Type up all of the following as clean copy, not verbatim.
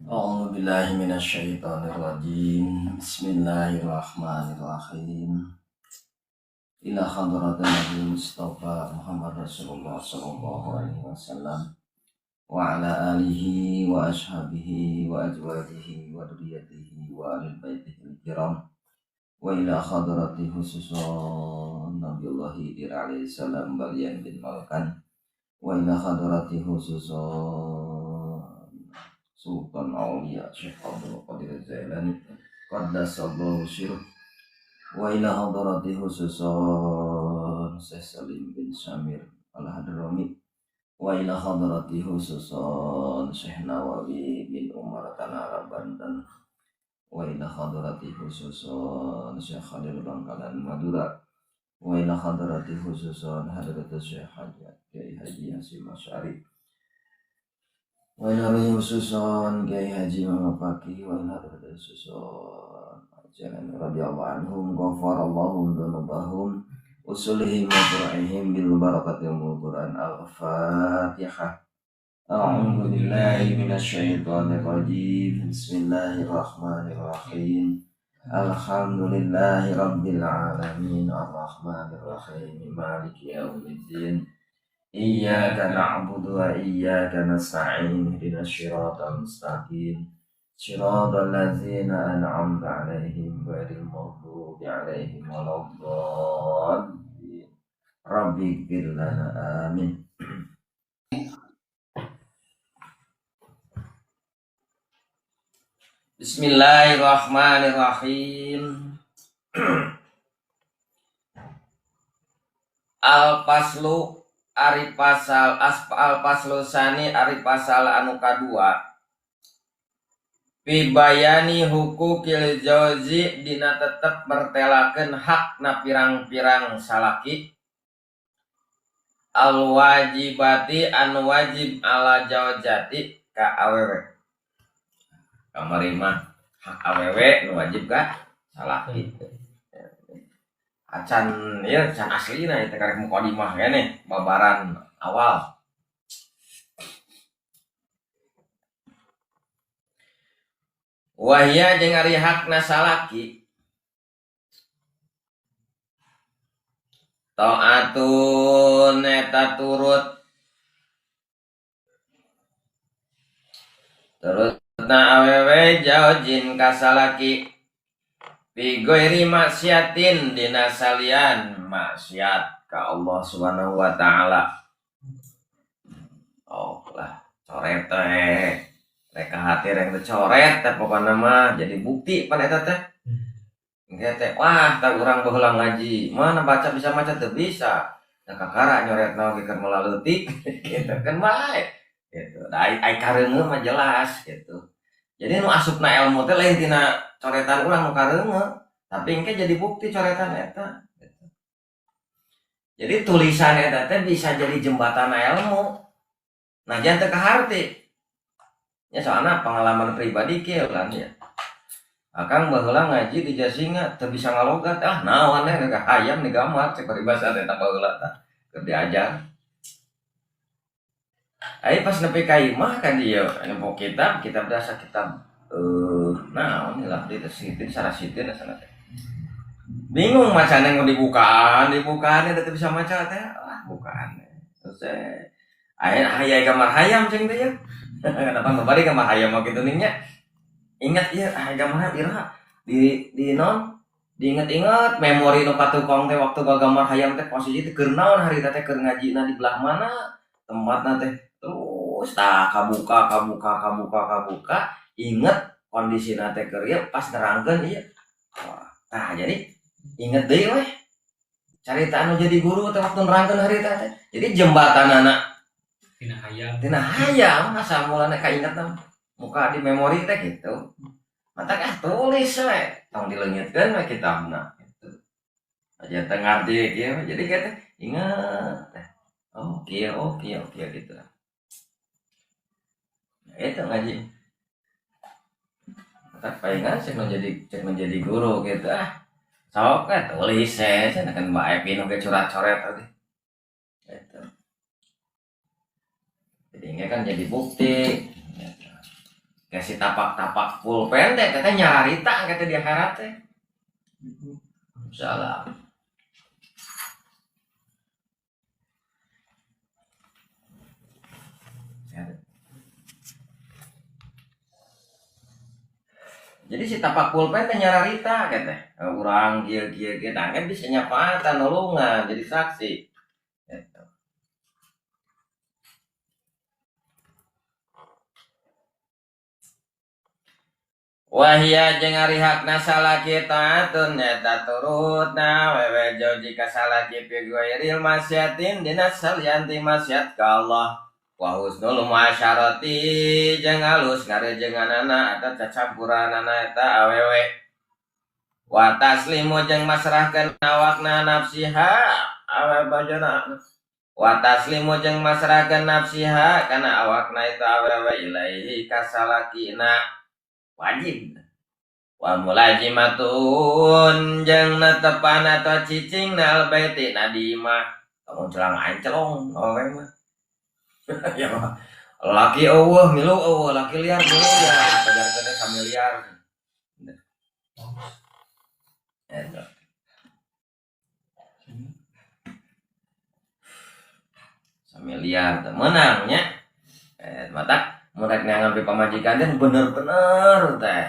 A'udzu billahi minasyaitonir rajim. Bismillahirrahmanirrahim. Ila hadratin Nabi Mustafa Muhammad Rasulullah sallallahu alaihi wasallam wa ala alihi wa ashabihi wa azwajihi wa dzurriyyatihi wa ahli baitihi kiram wa ila hadrati khususan Nabiullah Hidir alaihi salam balian bin Malkan wa ila hadrati khususan Sultan Aulia Syekh Abdul Qadir Zailani Qaddasallahu sirruh wa ila hadrati khususan Syekh Salim bin Samir Al-Hadrami wa ila hadrati khususan Syekh Nawawi bin Umar Tanara Banten wa ila hadrati khususan Syekh Khalil Bangkalan Madura wa ila hadrati khususan Hadratus Syekh Haji Hasim Asy'ari wa ila khususan Kiai Haji Muhammad Faqih wa ila khususan Jalan radhiyallahu anhum ghafarallahu dzunubahum usulihim wa fur'ihim bil barakatil Quran al-Fatihah. A'udzu billahi minasyaitonir rajim. Bismillahirrahmanirrahim. Alhamdulillahi rabbil alamin arrahmanir rahim maliki yaumiddin. Iyyaka na'budu wa iyyaka nasta'in ihdinas siratal mustaqim siratal ladzina an'amta 'alaihim ghairil maghdubi 'alaihim waladdallin. Rabbighfir lana amin. Bismillahirrahmanirrahim. Al-Faslu Ari pasal al-faslu sani ari pasal anu kadua pibayani hukukil jauzi dina tetep mertelakeun hakna pirang-pirang salaki al wajibati anu wajib ala jaujati ka awewe kamari mah hak awewe nu wajib ka salaki acan ya can aslina itu karek mukadimah kene babaran awal. Wahya jeung ari hakna salaki taatun eta turutna awewe jaujin ka salaki bigoiri maksiatin dina salian maksiat ka Allah Subhanahu wa taala. Oh lah coret teh reka hati rek coret teh pokona mah jadi bukti pan eta teh. Engke teh wah tah urang baheula ngaji, mana baca bisa maca teu bisa. Da kakara nyoretna oge keur melaleutik kitu kan bae. Gitu. Da ai kareungeun mah jelas gitu. Jadi nu asupna ilmu teh lain tina coretan urang nu kareungeun, tapi engke jadi bukti coretan eta gitu. Jadi tulisan eta teh bisa jadi jembatan ilmu. Nah jangan teu kaharti. Ya soalna pengalaman pribadi kieu kan ya. Akang baheula ngaji di Jasinga teu bisa ngalogat naon we ka hayam di gambar cek peribahasa eta baheula tah keur diajar. Ai pas nepi ka imah kan dieu anu kitab dasar kitab naon lah di sitin sarasitin sana teh. Bingung macana yang dibukaan teh bisa maca teh bukaan. Terus aya gambar hayam cing teh ya. Kenapa kembali gambar hayam mah kitu nya. Ingat ieu gambar ira di non diinget-inget memori nu patukong teh waktu gambar hayam teh posisi teh keur naon harita teh keur ngajina di belah mana tempatna teh. Terus tah kabuka inget kondisi nate kerja pas nerangkeun ieu. Nah jadi inget deui we carita anu jadi guru teh waktu nerangkeun harita teh. Jadi jembatanana tina hayam asa mulana kaingetna muka di memori teh gitu. Mata tulis we tong dileungitkeun we kitabna gitu. Aja teu ngarti kieu jadi kita inget teh. Oh kieu gitu. Itu ngaji tak palingan cek menjadi guru gitu sok kan tulis saya kan bae pinu ke coret-coret tadi gitu. Jadi ini kan jadi bukti si tapak-tapak pulpen teh teteh nyararita kata di akhirat teh. Salah. Jadi si tapak pulpen teh nyararita kata urang kieu kan bisa nyafaatan nulungan jadi saksi. Gitu. Wahia jeung ari hakna salaki taatun nyata turutna wewe jauji ka salaki fi ghairil masyatin dina salianti masyat ka Allah wa husnul muasyarati jeung alus ngarejenganana eta cacampuranana eta awewe wa taslimu jeung masrahkeun awakna nafsiha awe bajana wa taslimu jeung masrahkeun nafsiha kana awakna eta awewe ilaihi ka salakina wajib wa mulajimatun jeung netepan atau cicing nal baiti nadima kamu celang ancelong awe mah ya mah laki eueuh milu eueuh laki liar milu ya pajar teh familiar eta familiar teh menangnya mata mereka ngambil pamajikan teh bener-bener teh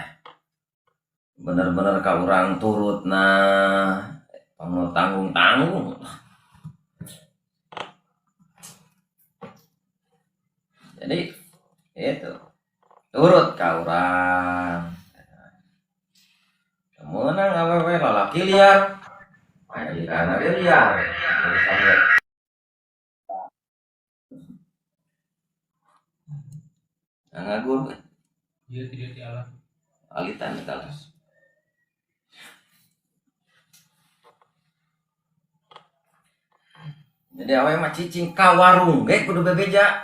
bener-bener ka urang turut nah tanggung-tanggung jadi itu turut ka urang menang awewe lalaki liar majikan liar ngagur dia tidak dialah alitan kalas jadi awe mah cicing ka warung ge kudu bebeja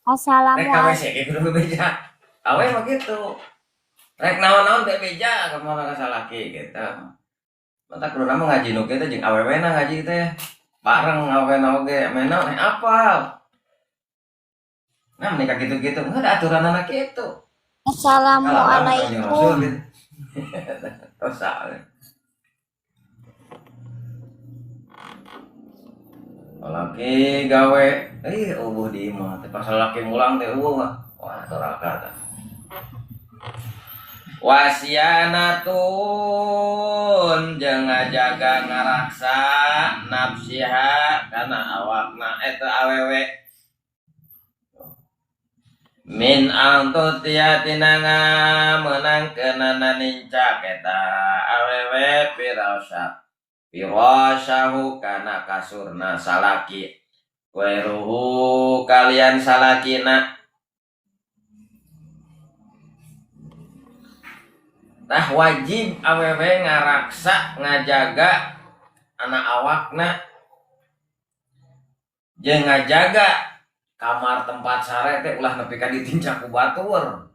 rek ka WC ge kudu bebeja awe mah gitu rek naon-naon bebeja ka mana ka salaki gitu mata kudu nama ngaji nu kitu jeung awewena ngaji teh bareng awewena oge mena apal. Nah menikah gitu-gitu, nggak ada aturan anak itu. Assalamualaikum. Dosa. Laki gawe, ubuh di imah. Pas laki mulang teh ubuh mah, wah doraka. Wasianatun jeung ngajaga ngaraksa nafsiha kana awakna eta awewe. Min antutiatina menangkeunana nincak eta awewe pirasyahu kana kasurna salaki weruhu kalian salakina tah wajib awewe ngaraksa ngajaga anak awakna jeung ngajaga kamar tempat sare teh ulah nepi ka ditincak ku batur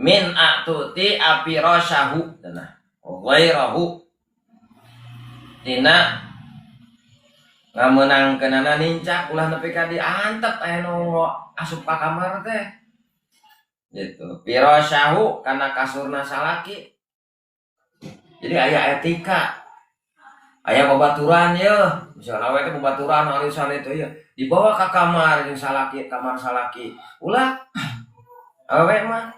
min atuti apirasyahu cenah ghairahu tina ngameunangkeunana nincak ulah nepi ka diantep aya nu asup ka kamar teh gitu pirasyahu kana kasurna salaki jadi aya etika aya babaturan ya misalnya awe teh babaturan arisan itu ya dibawa ke kamar yang salaki kamar salaki ulah awe mah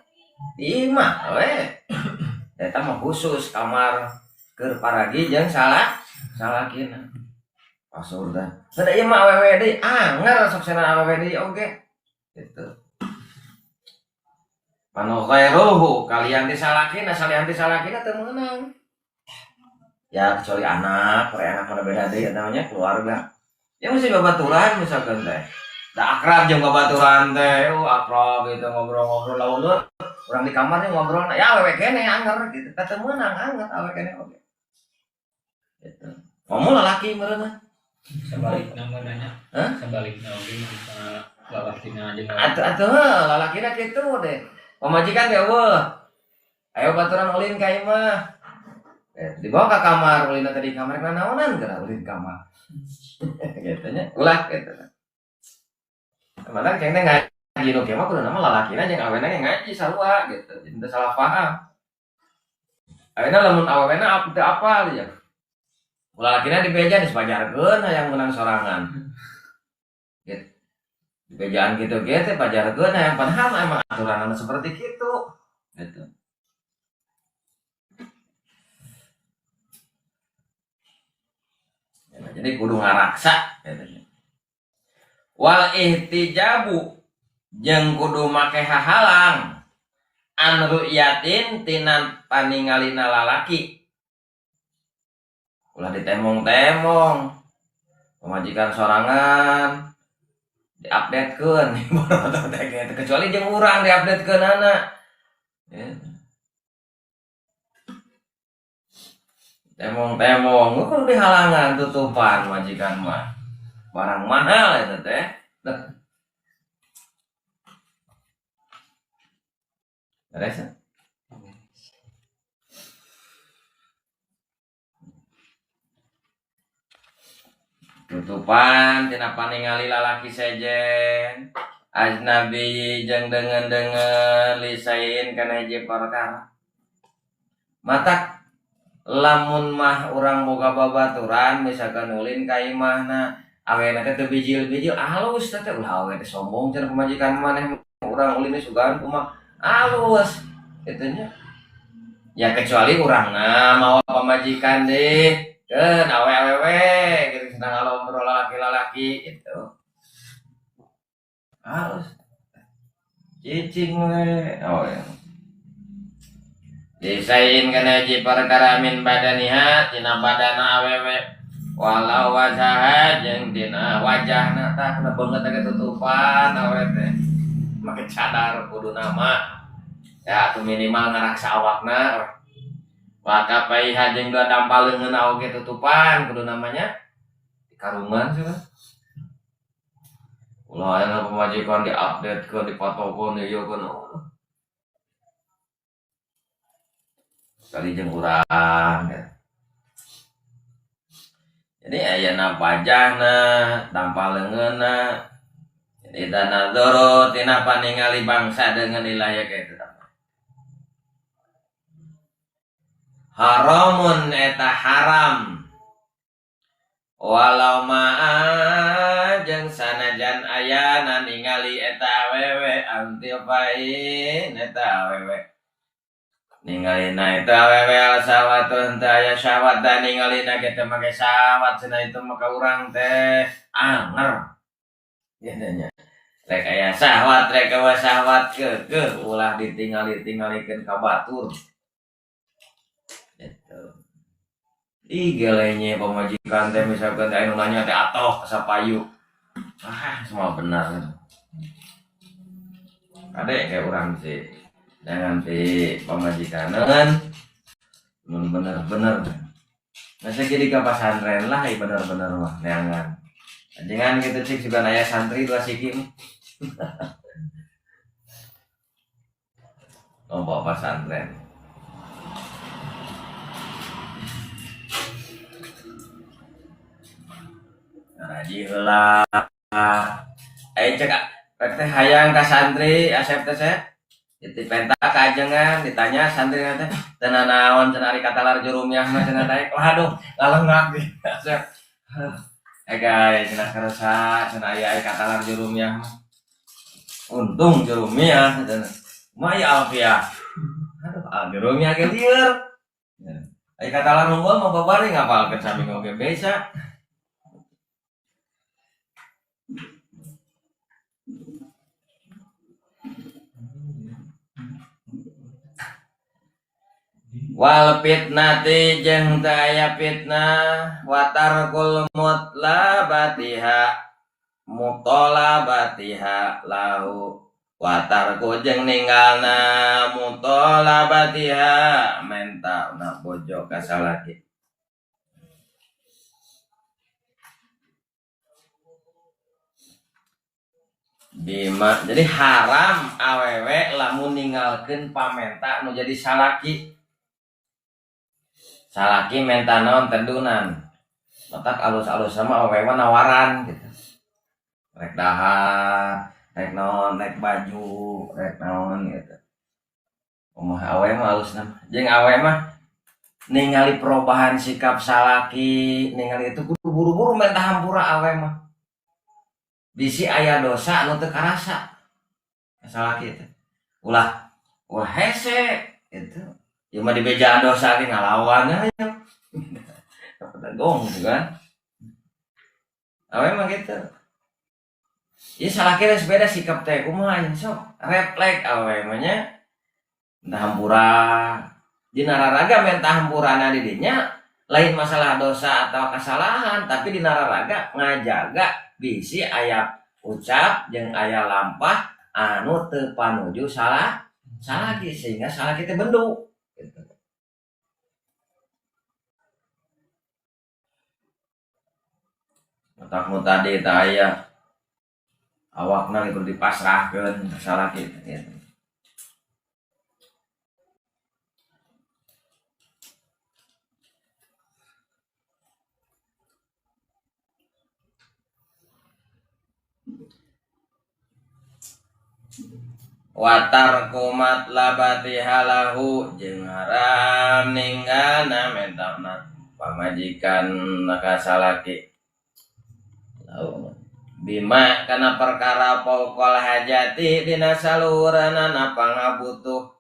di imah awe eta mah khusus kamar keur paragi jeung salakina kasur teh sada ieu mah awewe deui anger sok cenah awewe deui oge gitu panu khairuhu kalian ti salakina teu meunang ya kecuali anak mana beda deui namanya keluarga ya mesti babaturan misalkan teh da akrab jeung babaturan teh akrab gitu ngobrol-ngobrol laulur urang di kamarnya ngobrol ya awewe keneh anger gitu teu meunang anger awewe keneh oge gitu ngomong lalaki meureun sebaliknya nanya sebaliknya oge misalnya lalakina aja atuh lalakina kitu deh pamajikan teh ayo baturan ulin ka imah dibawa ke kamar ulin tadi kamar naonan geura ulin kamar gitu nya ulah gitu. Mana kayaknya ngaji nu kieu mah kudu nama lalakina jeung awena yang ngaji sarua gitu. Jadi teu salah paham. Awena lamun awena teu apal ya. Lalakina di beja dipajarkeun hayang menang sorangan. Gitu. Di bejaan kitu ge teh pajarkeun hayang padahal emang aturanna seperti kitu. Gitu. Ya, jadi kudu ngaraksa gitu. Wal ihtijabu jeung kudu make hahalang an ru'yatin tina paningalina lalaki. Ulah ditemong-temong pemajikan sorangan diupdatekeun kecuali jeung urang diupdatekeun anak ya. Temong-temong kudu dihalangan tutupan majikan mah barang mahal itu teh. Beres. Tutupan tina paningali lalaki sejen ajnabi jeung dengan lisain kana hiji perkara. Matak lamun mah urang boga babaturan misalkan ulin ka imahna awena teh teu bijil-bijil alus teh ulah awe teh sombong cenah pamajikan maneh urang ulin sugan kumaha alus kitu nya. Ya kecuali urangna mawa pamajikan deui keun awe-awewe gitu sedang ngobrol laki-laki gitu. Alus cicing we. Oh ya. Disain kana hiji perkara min badaniha tina badana awewe walau wajah jeung dina wajahna tah kana beungeut teh tutupan awewe teh make cadar kudu nama ya atuh minimal ngaraksa awakna maka paiha jeung dua dampaleungeun oge tutupan kudu namanya di karungan sih kan. Ulah aya pamajikan diupdate ke dipatokeun ieu keun. Kali jeung urang ya. Jadi ayana wajahna, dampaleungeunna. Jadi tanadzuru tina paningali bangsa dengan wilayah kitu. Haramun eta haram walau ma'a jeung sanajan ayana ningali eta awewe antipain eta awewe ningalina eta awewe alsawatun teu aya syahwat da ningalina kita make syahwat cenah itu maka urang teh anger gedenya rek aya syahwat rek eueuh syahwat keukeuh ulah ditingali-tingalikeun ka batur. Gelenya pemajikan teh misalkan teh anu nanya teh atoh sapayu. Semua benar. Ade kayak urang sih. Jangan si pemajikanan bener-bener. Masa jadi ke pesantren lah bener-bener mah neangan. Jangan gitu cik juga naya santri dua sikim. Lompok pesantren. Ngaji heula. Cek teh hayang ka santri asep teh saya. Dipenta kajengan ditanya santri teh cenah naon cenah ari katalar jurumyah mah cenah teh waduh lalengak ge. Guys, cenah karasa cenah aya katalar jurumyah mah. Untung jurumyah cenah. Mah ya alfiah. Aduh, jurumyah ge lieur. Ai katalar unggul mah babari ngapalkeun sami oge bisa. Wal fitnati jeung teu aya fitnah watarkul mutlabatiha mutolabatiha lahu watarku jeung ninggalna mutolabatiha mentalna bojo ka salaki. Bima jadi haram awewe lamun ninggalkeun pamenta nu jadi salaki. Salaki menta naon tendunan. Matak alus-alus sama awewe nawaran gitu. Rek dahar, rek naon rek baju rek naon gitu kumaha awe mah halusna jeung awe mah ningali perubahan sikap salaki ningali itu kudu buru-buru minta hampura awe mah bisi aya dosa anu teu karasa salaki itu ulah hese itu ya mah dibejaan dosa ge ngalawan nya gong kan awe mah gitu ieu salaki geus beda sikap teh kumaha sok refleks awe mah nya da hampura dina raraga menta hampurana di dinya lain masalah dosa atau kesalahan tapi dina raraga ngajaga bisi aya ucap jeung aya lampah anu teu panuju salaki sehingga salaki teh bendu gitu. Otakmu tadi teh aya awakna kudu dipasrahkeun salaki gitu. Watar kumat labati halahu jeung haram ninggana mentana pamajikan nakasalaki bima kana perkara pokol hajati dina saluranana pangabutuh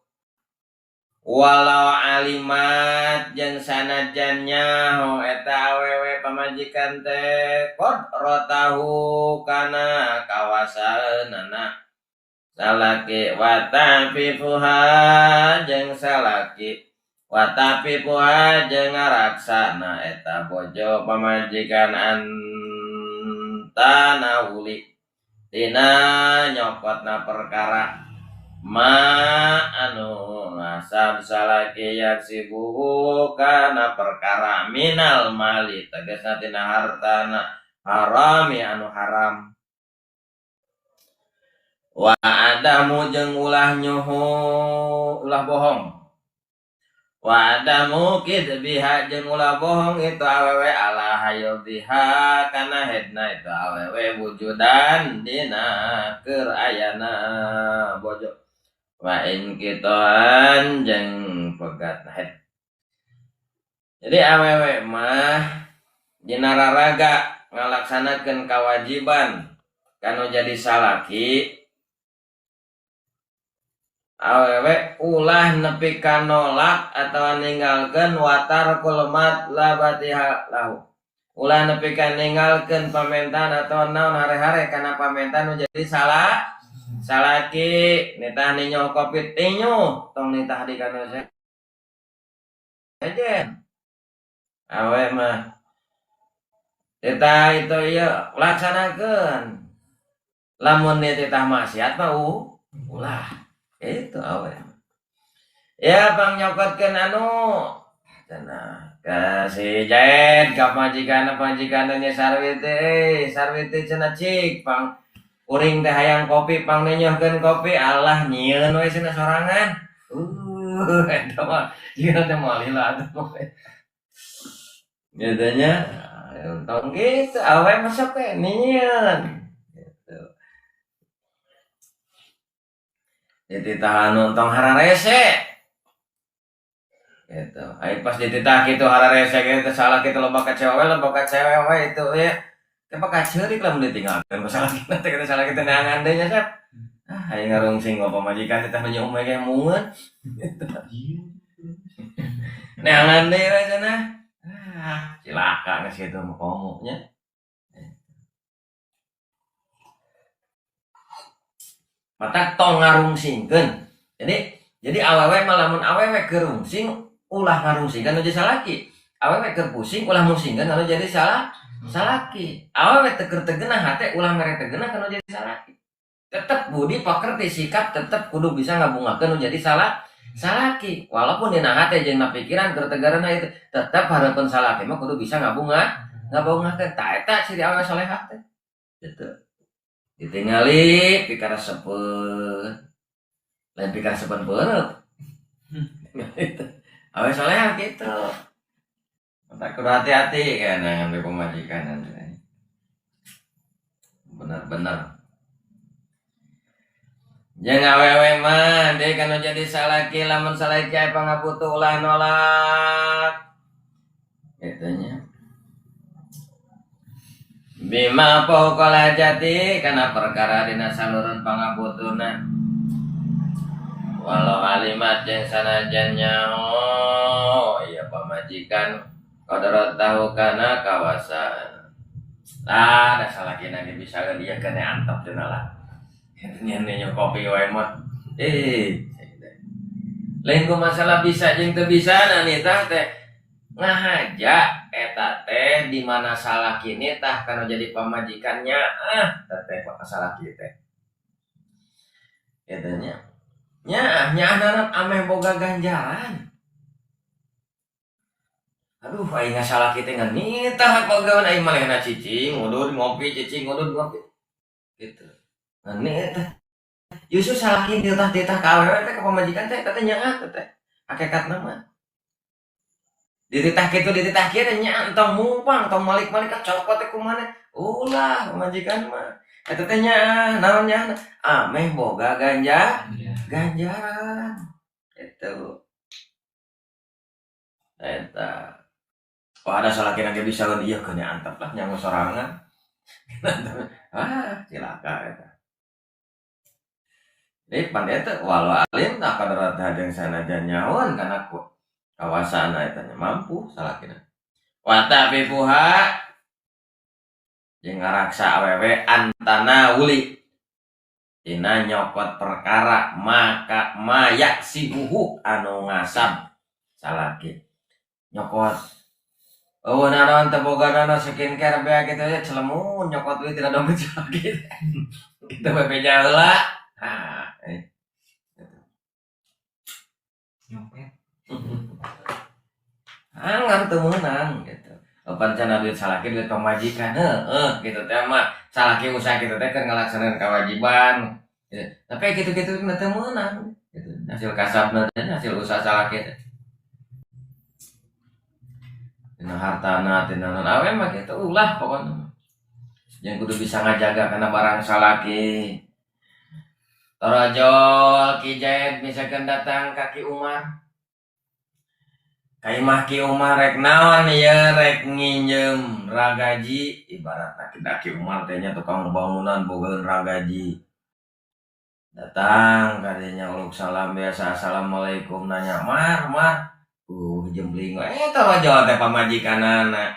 walau alimat jeung sanajannya ho eta awewe pamajikan teh qad rotahu kana kawasanana salaki watafifuha jeung salaki watafifuha jeung ngaraksana eta bojo pamajikan antana uli dina nyokotna perkara ma anu ngasab salaki yaksibuhu kana perkara minal mali tegasna tina hartana harami anu haram wa adamu jeung ulah nyuhu ulah bohong wa adamu kidbiha jeung ulah bohong itu awewe ala hayudhiha kana hedna itu awewe wujudan dina keur ayana bojo wa in kitaan jeung pegat head jadi awewe mah dina raraga ngalaksanakeun kewajiban kanu jadi salaki awewe ulah nepi ka nolak atawa ninggalkeun watar kulmat labatiha lahu ulah nepi ka ninggalkeun pamentan atawa naon hare-hare kana pamentan nu jadi salaki nitah ninyo kopi tinyu tong nitah di kana sejen awewe mah titah itu ieu laksanakeun lamun titah maksiat mah ulah itu awe ya bang nyokotkeun anu cenah kasih jaet ka majikan nya sarwiti cenah cik pang uring teh hayang kopi pang nenyohkeun kopi Allah nyieun we cenah sorangan eta mah jieu teh moal lila atuh gedenya tong kitu awe masuk teh nyieun dititah nonton hararese gitu ai pas dititah kitu hararese kitu salah kitu loba ka cewek itu ya kepa kaceurik lamun ditinggalkeun masalah kita teh salah kita neangan deui nya sep ai ngarungsing ka pamajikan teh nyeume ge mungeun neangan deui we cenah cilaka geus kitu mah komo nya mata tong ngarungsingkeun jadi awewe malamun awewe kerungsing ulah ngarungsingkeun anu jadi salaki awewe keur pusing ulah musingkeun anu jadi salaki awewe teu keur tegeunah hate ulah mere tegeunah anu jadi salaki tetep budi pakerti sikap tetep kudu bisa ngabungakeun anu jadi salaki walaupun dina hate jeung na pikiran keur tegarana itu tetep hareupeun salaki mah kudu bisa ngabungakeun ta eta ciri awewe salehah teh gitu ditingali pikara sepeun lain pikara sepeun beureup awe salehah kitu tak kudu hati-hati kana ngambil pemajikan benar-benar Jeung awewe mah deui kana jadi salaki lamun salaki aya pangabutuh ulah nolak. Kitu nya. Bima pokoklah jati kana perkara dina saluran pangabutuhna. Walau alimat jeung sanajan nyaho ieu pamajikan qadarat tahu kana kawasan. Lah da salakina ge bisa dia kena antep cenah lah. Nya kopi wae mah. Lain ku masalah bisa jeung teu bisa na nitah teh ngahaja eta teh di mana salaki ini tah kana jadi pamajikannya teh salaki teh. Eta nya. Nya anak ameh boga ganjaran. Aduh aing salaki teh ngan nitah pagawean aing manehna cicing ngudud ngopi cicing ngudud ngopi. Gitu. Ngan teh justru salaki ditah ka awewe teh ka pamajikan teh teh nyaah teh hakikatna mah dititah kitu dititah kieu teh nya entong mumpang entong malik-malik ka copot teh kumaha ulah pamajikan mah eta teh nya naon nya ameh boga ganjaran itu eta ada salaki ge bisa lawan ieu kena antep lah nya sorangan cilaka eta. Pan eta walau alim tak kadrat hadeng sanajan nyawan kana kawasan eta nya mampu salakina. Wa tafifuha jeung ngaraksa awewe antana wuli dina nyokot perkara maka mayak sibuhu anu ngasab salaki nyokot naon teh boga skincare bae kitu ya celemun nyokot we tina dompet salaki kitu bae beja heula. Angan teu meunang gitu. Pancana duit salaki duit pamajikan gitu teh mah salaki usaha kitu teh keur ngalaksaneun kewajiban gitu. Tapi kitu-kitu teh meunang gitu. Hasil kasabna teh hasil usaha salaki teh. Dina hartana tina naon awe mah kitu ulah pokona. Yang kudu bisa ngajaga kana barang salaki. Torojol Ki Jaid misalkan datang kaki Umar kaimah Ki Umar rek naon ya rek nginjem ragaji ibarat daki Umar tehnya tukang bangunan bogaeun ragaji datang kadenya uluk salam biasa assalamualaikum nanya mar jembling torojol teh pamajikanana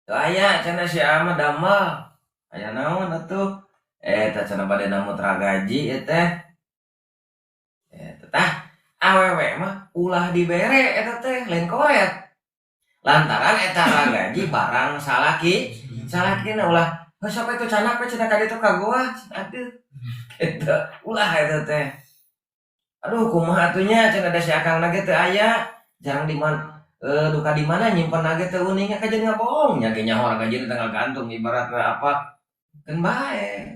teu aya cenah si ama damel aya naon atuh eta cenah bade namut ragaji eta tah awewe mah ulah dibere eta teh lain koret lantaran eta ragaji barang salakina ulah sok itu canak we cenah ka ditu ka gua aduh eta ulah eta teh aduh kumaha atunya cenah da si akangna ge teu aya jarang di mana duka di mana nyimpen ge teu uning ka jeung ngabohong nya ge nyaho ragaji teh gantung ibaratna apa kan bae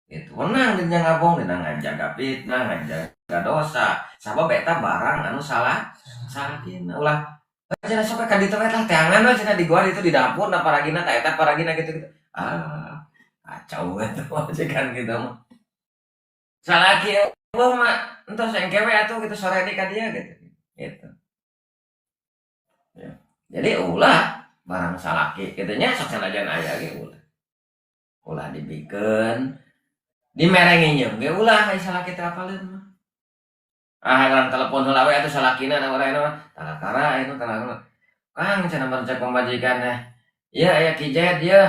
itu menang dan ngabong dan ngajaga fitnah ngajaga dosa sabab eta barang anu salakin ulah cenah sok ka ditu teh teangan we cenah di gua itu di dapur na paragina ta eta paragina gitu kacau eta majikan kitu mah salaki eueuh mah entos engkewe atuh gitu sore di ka dieu gitu ya. Jadi ulah barang salaki kitu nya sok sanajan aya ge ulah dibikeun dimerengin ge ulah aya salaki teh apaleun mah halang telepon heula we atuh salakina na urang mah talakara anu talakara kang cenah mencek pamajikan teh ieu aya Ki Jaid ieu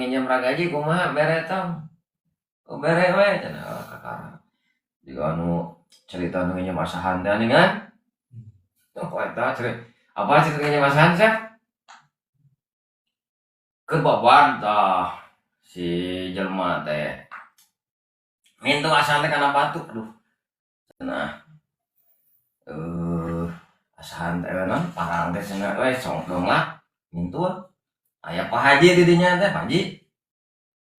nginjem ragaji kumaha bere tong bere we cenah kakara diga anu cerita nu nginjem asahan teh ningan eta cerita apa cerita nginjem asahan sia keur babantah si jelma teh mintu asahan teh kana batuk aduh cenah asahan teh naon parang teh cenah we songdong lah mintu aya Pak Haji di dinya teh Pak Haji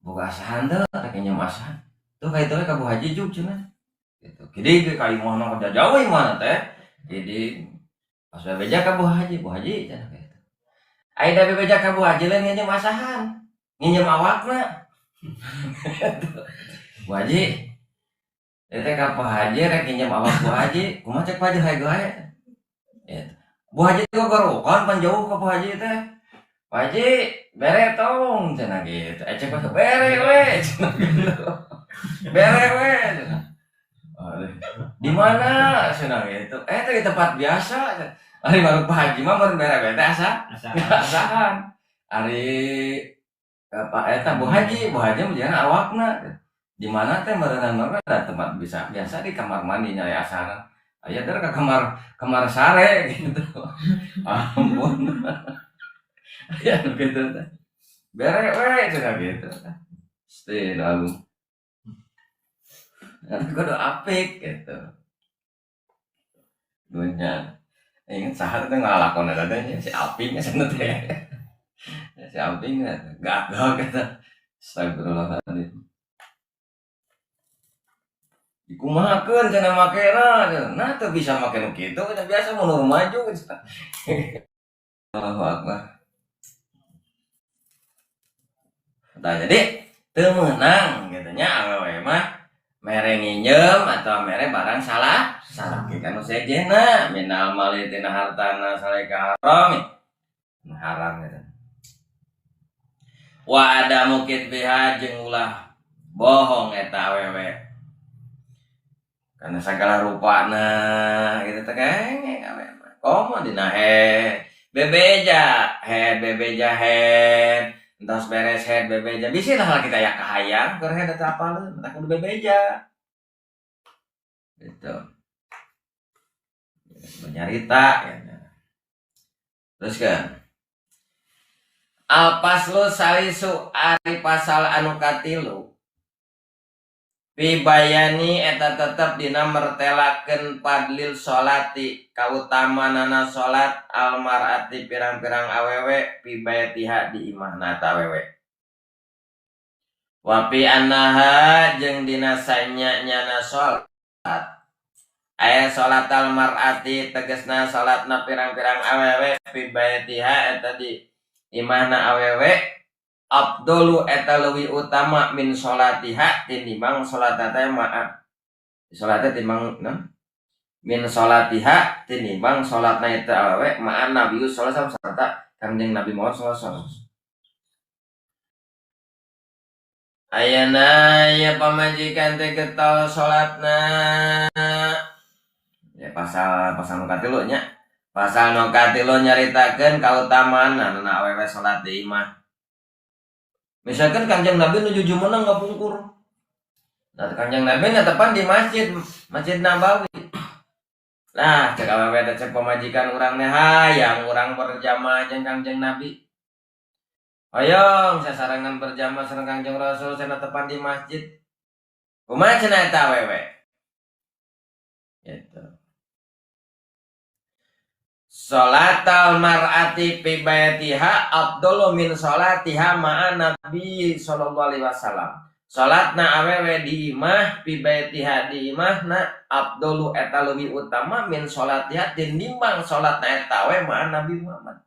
boga asahan teh teh nginjem asahan tuh ka itu we ka Bu Haji juk cenah gitu kieu ka imahna ka jauh imahna teh jadi pas beja ka Bu Haji cenah kitu ai da beja ka Bu Haji lain nginjem asahan nginjem awakna Bu Haji eta ka Pak Haji rek pinjam awak Bu Haji kumaha cek Pak Haji haye gawe eta Bu Haji teh garokan pan jauh ka Pak Haji teh Pak Haji bere tong cenah gitu cek Pak bere we cenah gitu bere we cenah di mana cenah gitu eta di tempat biasa ari baru Pak Haji mah baru bere teh asahan ari Pak eta Bu Haji menjana awakna di mana teh meureunna ada tempat bisa biasa di kamar mandi nyari asaran aya teh ke kamar sare gitu ampun aya gitu teh bere we cenah gitu pasti lalu kudu apik gitu dunya ingat sahat teh ngalakon ada teh si apik cenah teh si apik gagah kata astagfirullahaladzim dikumahakeun cenah makena nah teu bisa make nu kitu cenah biasa mun maju cenah Allahu akbar tah jadi teu meunang gitu nya awewe mah mere nginjem atau mere barang salah kita nu sejena minal mali tina hartana saleka haram haram gitu wa ada mukit biha jeung ulah bohong eta awewe karena segala rupana gitu teh kenge awewe komo dina bebeja entos beres bebeja bisi lah kita ya kahayang keur eta apaleun tak kudu bebeja gitu menyarita ya. Terus kan Al-Paslu salisu ari pasal anu katilu Pibayani eta tetep dina mertelakeun padlil sholati kautamanana sholat almarati pirang-pirang awewe pibayatiha di imahna ta awewe wapi annaha jeung dina sanyanyana sholat aya sholat almarati tegesna sholatna pirang-pirang awewe pibayatiha eta di imahna awewe Abdulu eta leuwih utama min sholatiha tinimbang sholatna teh maaf sholatna tinimbang min sholatiha tinimbang sholatna eta awewe ma'an Nabi sallallahu alaihi wasallam sarta kanjeng Nabi Muhammad sallallahu alaihi wasallam ayana ya pamajikan teh getol sholatna ya pasal nu katilu nya pasal nu katilu nyaritakeun kautamaan anu awewe sholat di imah misalkan kanjeng Nabi nuju jumeneng ngapungkur nah kanjeng Nabi ngatepan di masjid Nabawi nah cek awewe teh cek pamajikan urang teh hayang urang berjamaah jeung kanjeng Nabi hoyong sasarangan berjamaah sareng kanjeng Rasul cenah tepan di masjid kumaha cenah eta awewe gitu Sholatal mar'ati fi baitiha afdalu min sholatiha ma'an Nabi sallallahu alaihi wasallam. Salatna awewe di imah fi baitiha di imahna afdalu eta leuwih utama min sholatiha tinimbang salatna eta we ma'an Nabi Muhammad.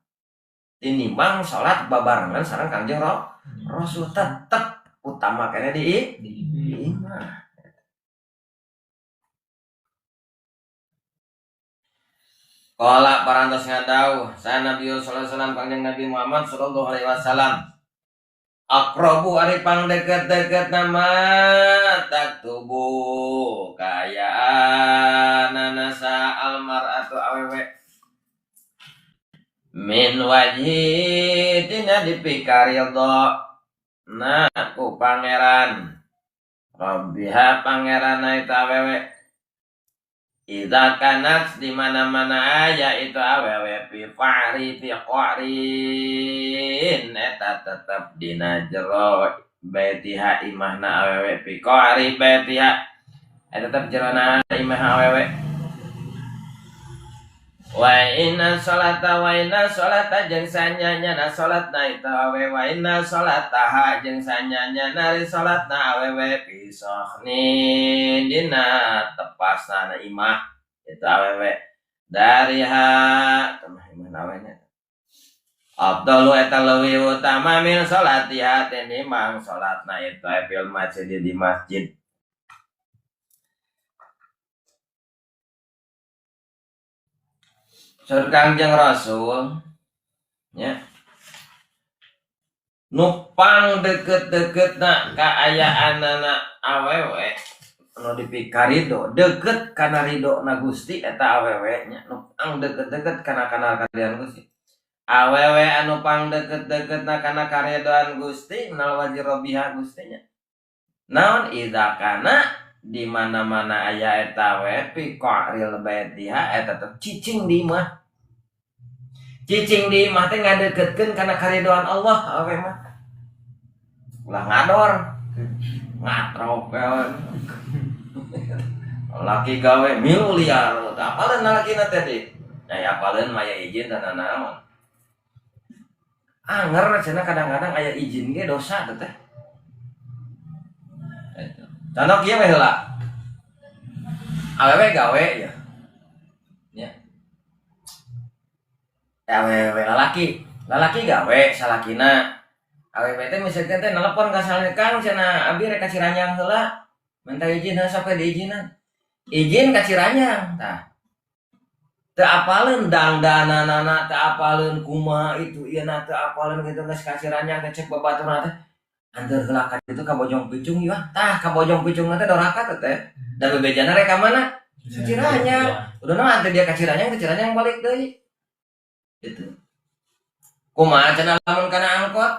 Tinimbang salat babarengan sareng Kangjeng Rasul tetep utama kene di imah. Kala parantos ngadauh sa Nabi sallallahu alaihi wasallam kanjeng Nabi Muhammad sallallahu alaihi wasallam aqrabu ari pangdeket-deket nama taktubu kaya nanasa almar'atu awewe min wajhi tina dipikaridho na ku pangeran rabbiha pangerana itu awewe Idza kanat di mana-mana aya itu awewe fi fa'ri fi qarin eta tetep dina jero baitiha imahna awewe fi qari baitiha eta tetep jerona imah awewe wa inna sholata jeung sanyanyana salatna itu awewe wa inna sholataha jeung sanyanyana ri salatna awewe fi sokhni dina tepasna imah itu awewe dariha imah awenya afdalu eta leuwih utama min sholatiha tinimbang salatna itu fil masjid di masjid Saur Kangjeng Rasul nya nupang deket-deket na kaayaanana awewe anu dipikarido deket kana ridho na Gusti eta awewe nya nupang deket-deket kana kalian Gusti awewe anu pang deket-deket na kana karidhoan Gusti nal wajir robiha Gusti nya naon idza kana di mana-mana aya eta we piqaril baitiha eta teh cicing di imah teh ngadeketkeun kana karidhoan Allah awewe mah ulah ngador ngatrok kawan laki gawe milu liar apaleun lalakina teh di nya apaleun maya izin dan naon anger cenah kadang-kadang aya izin ge dosa teh contoh kieu we heula awewe gawe ya awewe lalaki gawe salakina awewe teh misalkan teh nelpon ka Kang cenah abi rek ka Ciranyang heula minta izin sampai diizinan izin ka Ciranyang tah teu apaleun dangdananana teu apaleun kumaha itu ieu na teu apaleun kitu geus ka Ciranyang teh cek babaturan teh anteur heula ka ditu ka Bojong Picung ieu tah ka Bojong Picung teh doraka teh da bebejana rek ka mana Ciranyang udah mah anteur dia ka Ciranyang teh Ciranyang balik deui itu kumaha cenah lamun kana angkot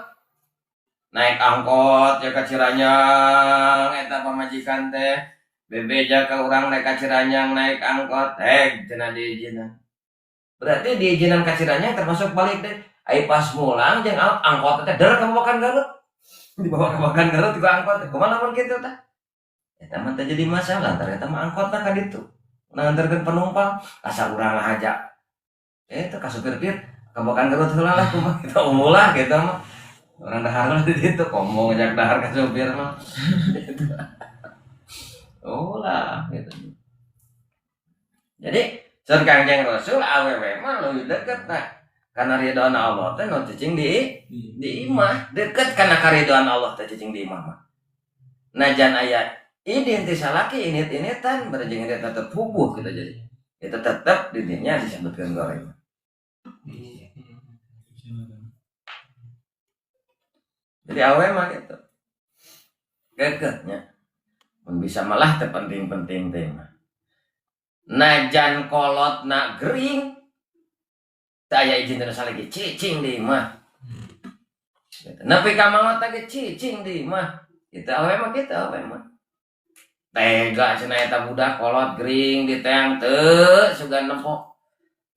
naik angkot ya ka Ciranyang eta pamajikan teh bebeja ka urang naik ka Ciranyang naik angkot cenah diizinan berarti diizinan ka Ciranyang termasuk balik deh ai pas mulang jeung angkot teh der ka Babakan Garut dibawa ka Babakan Garut ku angkot kumaha lamun kitu tah eta mah teh jadi masalah ternyata mah angkotna ka ditu nganterkeun penumpang asa urang aja itu ka supir-supir Kabakan Garut heula lah kumaha kita umulah gitu mah orang dahar lah di ditu komo ngajak dahar ka supir mah ulah gitu jadi saur Kangjeng Rasul awewe mah leuwih deket nah kana ridhoan Allah teh nu cicing di imah deket kana karidhoan Allah teh cicing di imah mah najan aya idin ti salaki init-initan berjing dia tetep puguh kita jadi itu tetep di dinya disebutkeun goreng. Jadi awe mah gitu geketnya bisa malah terpenting-penting teh mah najan kolot na gering teu aya izin terus lagi cicing di imah nepi ka mangot ge cicing di imah kita awe mah gitu awe mah tega cenah eta budak kolot gering di teang teu sugan nempok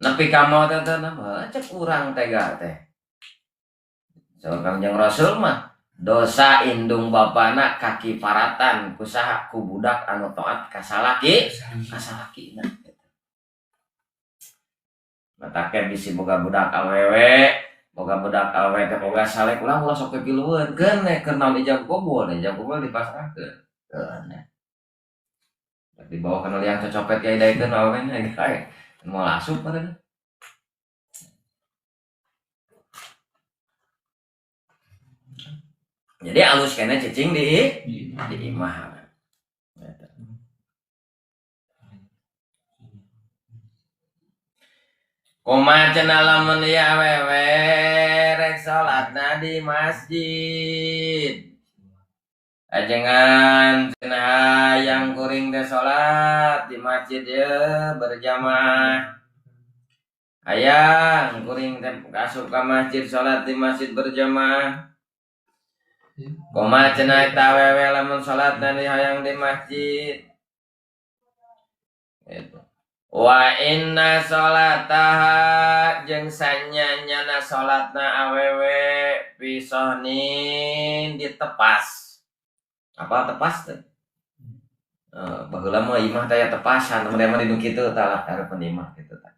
nepi ka maot eta mah cek urang tega teh saur Kangjeng Rasul mah dosa indung bapana kaki paratan kusaha ku budak anu taat ka salaki kasalakina matake bisi boga budak awewe teh boga saleh ulah sok pilueun keun keur naon ijab kabul dipasrahkeun keun dibawa kana liang cocopet kiai daekeun awewe nya mau asup padahal. Jadi alus kena cicing di imah. Kumaha cenah lamun ya awewe rek salatna di masjid. Ajengan cenah yang kuring teh salat di masjid ya berjamaah. Hayang kuring teh asup ka masjid salat di masjid berjamaah. Kumaha cenah eta awewe lamun salatna di hayang di masjid. Gitu. Wa inna sholataha jeung sanyanyana salatna awewe pisohnin ditepas. Apa tepas teh? Baheula mah imah teh aya tepasan, mun mah dinu kitu tah lah hareupun imah kitu tah.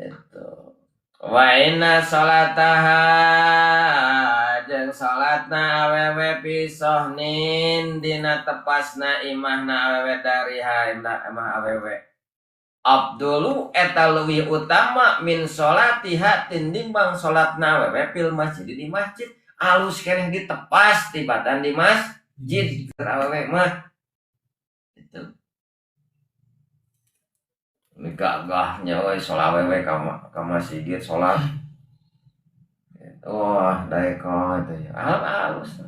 Itu. Wa inna sholataha jeung salatna awewe pisohnin dina tepasna imahna awewe dari imah awewe abdulu eta leuwih utama min sholatiha tinimbang salatna awewe fil masjid di masjid alus keneh ditepas tibatan di masjid keur awewe mah itu gagahnya we solawe we ka masjid salat. Wah, daeko itu ya.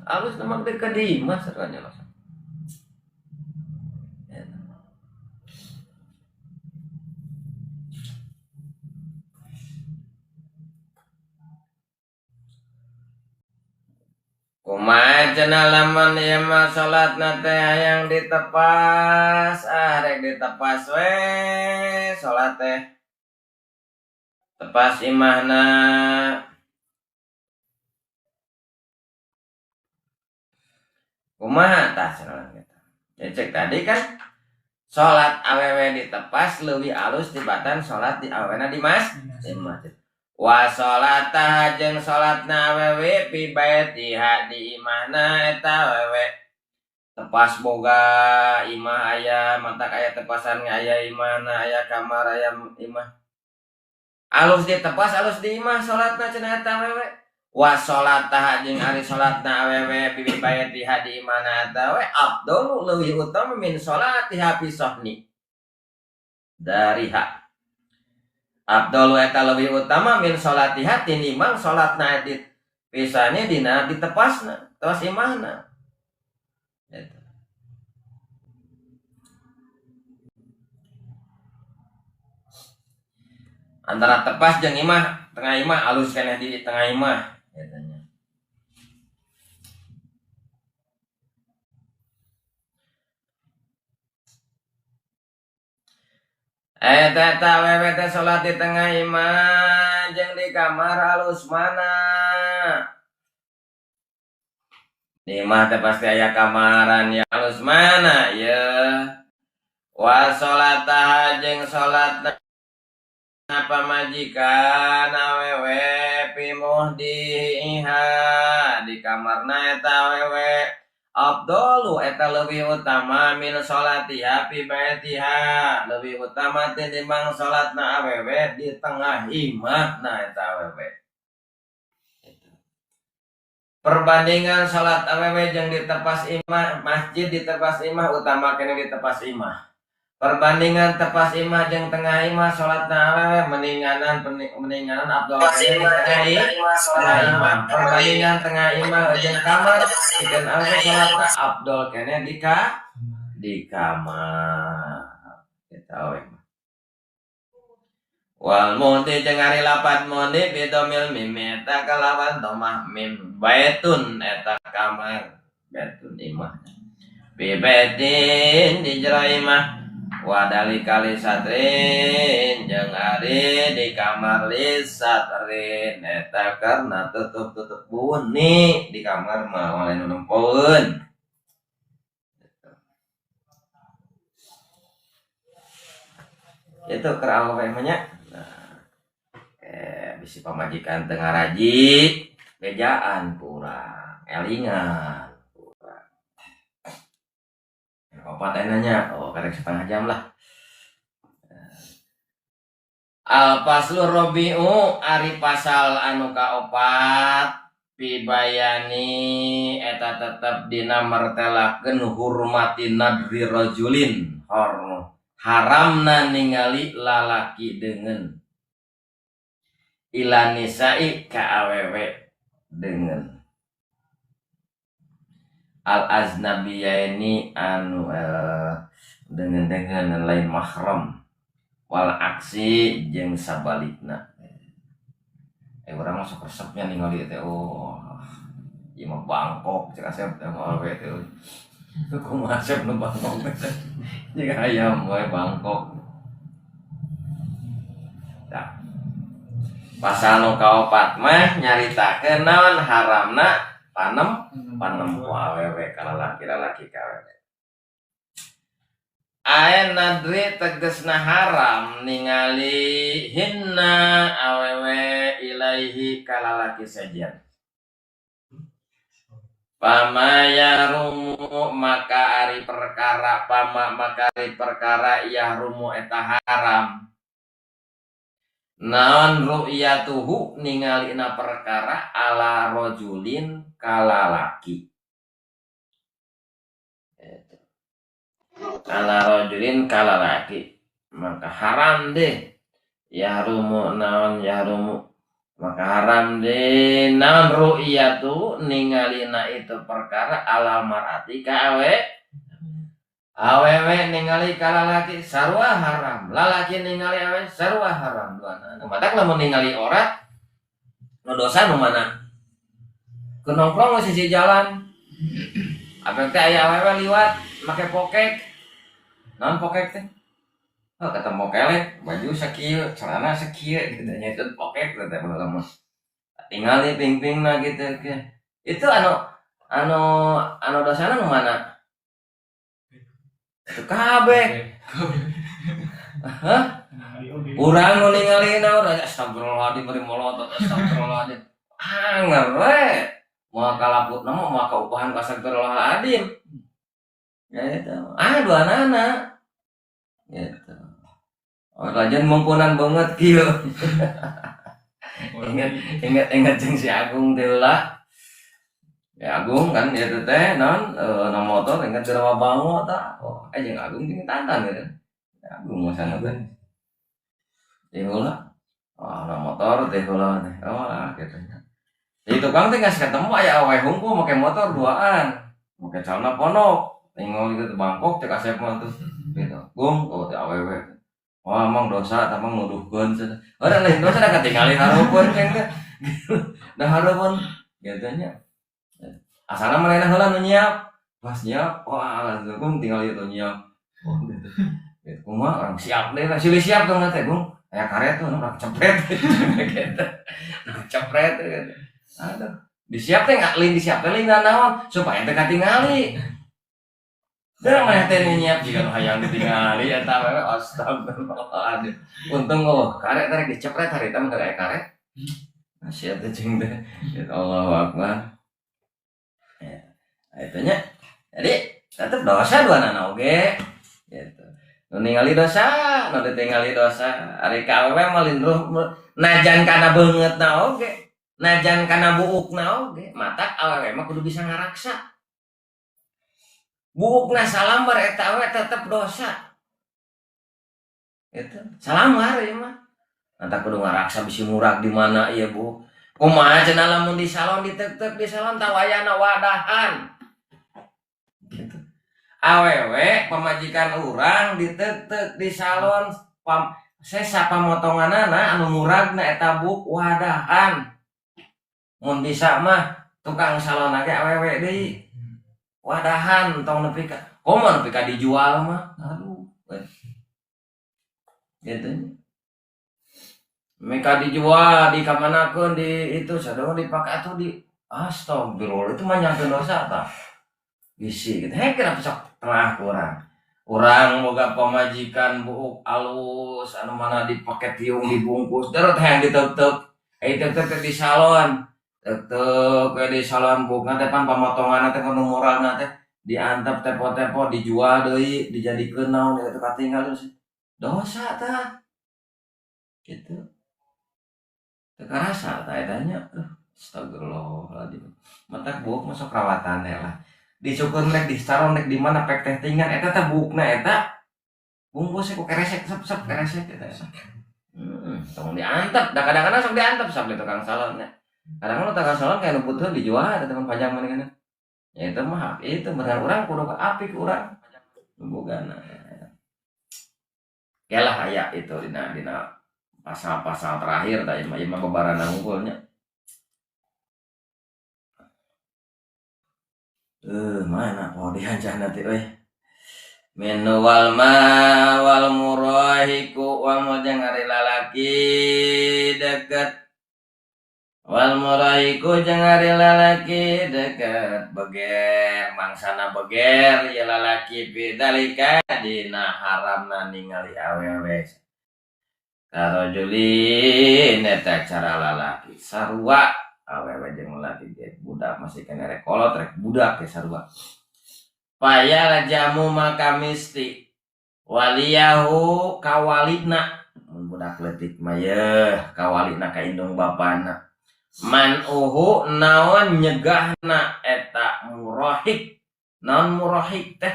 Alus memang dekat di mas seranya mas. Kumaha cenah lamun ieu mah salatna teh hayang ditepas, rek ditepas we salat teh. Tepas imahna. Kumaha tah cenah kita. Ya cek tadi kan salat awewe ditepas leuwih alus tibatan salat di awena di masjid. Wa sholata jeung salatna awewe pi baitiha di imahna eta awewe tepas boga imah aya matak aya tepasan aya imahna aya kamar aya imah alus ditepas alus di imah salatna cenah eta awewe wa sholata jeung ari salatna awewe pi baitiha di imahna eta awewe afdalu leuwih utama min sholatiha fi sahni dariha Abdul eta lebih utama min sholatiha tinimbang sholatna edit pisahnya dina ditepasna tepas imahna gitu. Antara tepas jeung imah tengah imah alus keneh di tengah imah katanya. Eta wewe teh salat di tengah imah jeung di kamar alus mana? Di imah teh pasti aya kamaran ya alus mana ya? Wa sholatah jeung salatna pamajikan awewe pimuh diha di kamarna eta awewe. Abdulu eta lebih utama min sholatiha fi baitiha lebih utama tinimbang salatna awewe di tengah imah nah eta awewe. Perbandingan salat awewe jeung di tepas imah masjid di tepas imah utama kene di tepas imah. Perbandingan tepas imah jeung tengah imah salatna awewe mendinganan abdul kene di tengah imah. Perbandingan tengah imah jeung kamar pikeun awewe salatna abdul kene di kamar. Kita awewe. Wal muti jeung ari lapat muti bidomil mim eta kalawan domah mim baitun eta kamar baitun imah. Bi baitin di jero imah wadali kali satrin jeung ari di kamar lisatrin eta karena tutup buni di kamar mah oleh nu nempoeun itu keur awewe mah nya. Bisi pamajikan tengah raji bejaan kurang elingan kurang opat enanya karek setengah jam lah. Al paslur robiu ari pasal anu kaopat pibayani eta tetep dina martelakeun hurmati nadri rajulin haramna ningali lalaki dengan ila nisa'i ka awewe dengan al aznabiyaini anu dengan lain mahram wal aksi jeung sabalikna. Urang mah sok resepnya ningali teh ieu mah Bangkok cek asep teh awewe teh kumaha asep nu Bangkok teh jeung hayam we Bangkok. Tah pasal nu kaopat mah nyaritakeun naon haramna panem awewe kana laki-laki ka awewe. Aya nadri tegesna haram ningali hinna awewe ilaihi ka lalaki sajian. Pamayarumu maka ari perkara yahrumu eta haram. Naon ru'yatuhu ningalina perkara ala rajulin kalalaki. Ala rajulin kalalaki. maka haram deh yahrumu naon yahrumu maka haram deh naon ru'yatu ningalina itu perkara alal mar'ati ka awewe ningali ka lalaki sarua haram lalaki ningali awewe sarua haram duana matak lamun ningali ora nu dosa nu mana ke nongkrong sisi jalan apa teh aya awewe liwat make pokek naon pokek teh oh, ketemu kelek baju sakieu celana sakieu gitu nya itu pokek teh baheula mah tingali ping-pingna gitu itu anu dosana nu mana itu kabeh hah urang nu ningalina urang astagfirullahaladzim bari molotot astagfirullahaladzim anger we mau kalaputna mah mau kaupahan ka astagfirullahaladzim ya itu dua anak gitu lajan mengkunan banget kieu ingat jeung si Agung teh lah ya Agung kan ya teh non na motor ingat dirawa bango ta oh jeung Agung jeung tantan gitu Agung mah sana teh teh heula na motor teh heula teh oh kitu nya jadi tukang teh geus ketemu aya awewe hungkul make motor duaan make celana ponok tinggal gitu bangkok cek asep mah tuh gitu Gung oh teh awewe wah emang dosa tamang nuduhkeun cenah orang lain dosa da katingali hareupeun cenah da hareupeun gitu nya asalna manehna heula nu nyiap pas nyiap wah Gung tinggal ieu nyiap oh gitu gitu kumaha orang siap deh silih siap dong teh Gung aya karet tuh urang cepret gitu cepret gitu aduh disiap teh lain disiap teh lain naon supaya teh katingali dah mah teh nyiap jika hayang ditingali eta we astagfirullahaladzim untung karet tarik dicepret harita mah aya karet sia teh jeung teh Allahu akbar ya eta nya jadi tetep dosa duanana oge gitu nu ningali dosa nu ditingali dosa ari ka awewe mah lindruh najan kana beungeutna oge najan kana buukna oge matak awewe mah kudu bisa ngaraksa buukna salamar eta we tetep dosa itu salamar ieu mah anta kudu ngaraksa bisi murag di mana ieu Bu kumaha cenah lamun di salon ditek-tek di salon tawayana wadahan gitu awewe pamajikan urang ditek-tek di salon sesa pamotonganana anu muragna eta buk wadahan mun bisa mah tukang salon age awewe deui wadahan tong nepi ka komo nepi ka dijual mah aduh gitu mereka dijual di kamanakeun di itu sadong dipakai atuh di astagfirullah itu mah nyangkeun dosa tah bisi gitu kenapa sok tengah urang boga pamajikan buuk alus anu mana dipake tiung dibungkus derot hayang diteup-teup teup-teup di salon tetep di salon bukan depan pemotongan teh nu murahna teh diantep tepo-tepo dijual deui dijadikeun naon eta katinggal dosa tah gitu teu karasa tah eta nya astagfirullahaladzim matak buuk masuk rawatan teh lah disukeun rek di salon rek di mana pek teh tingan eta teh buukna eta bungkus ku keresek sep keresek eta tong diantep da kadang-kadang sok diantep sampai tukang salonnya kadang-kadang tukang salon kayak nu butuh dijual ada teman pajang mana kan ya itu mah itu benar orang kudu apik urang bogana kelah aya itu dina pasal-pasal terakhir tah ieu mah babarana unggulnya mana poho dihancana teh euy min wal ma wal murahiku wa mojang ari lalaki deket wal murahiku jeung ari lalaki deket beger mangsana beger ya lalaki bidalika dina haramna ningali awewe karojulin eta cara lalaki sarua awewe jeung lalaki budak masih kena rek kolot rek budak ke sarua paya jamu maka misti waliyahu kawalina mun budak leutik mah yeuh kawalina ka indung bapana man naon nyegahna eta murahik naon murahik teh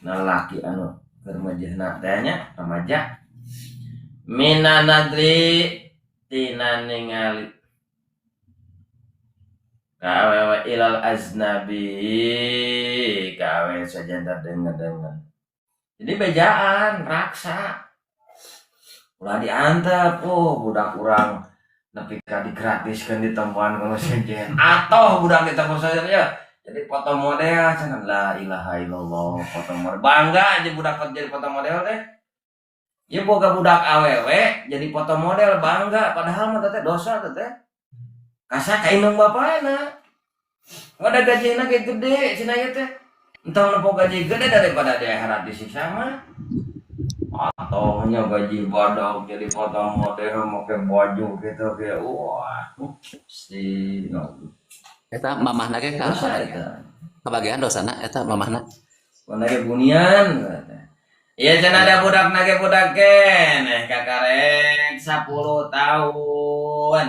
lalaki anu Kermajahna tanya remaja mina nadri tina ningali kawewe ilal aznabi kawewe sajanda dengan jadi bejaan raksa ulah diantep budak urang nepi ka digratiskeun ditempuan kana sejen atoh budak ditempuan saja ya jadi foto model cenah la ilaha illallah foto model bangga aja budak jadi foto model teh ya boga budak awewe jadi foto model bangga padahal mah teh dosa teh kasa ka indung bapana ada gajina ge gede cenah ieu teh entah nepo gaji gede daripada di akhirat disiksa mah atau hanya gaji badak jadi foto model make baju gitu kayak wah si eta mamahna ge ka kabagian dosana eta mamahna nage bunian iya cenah ada budak nage budak keneh kakarek 10 tahun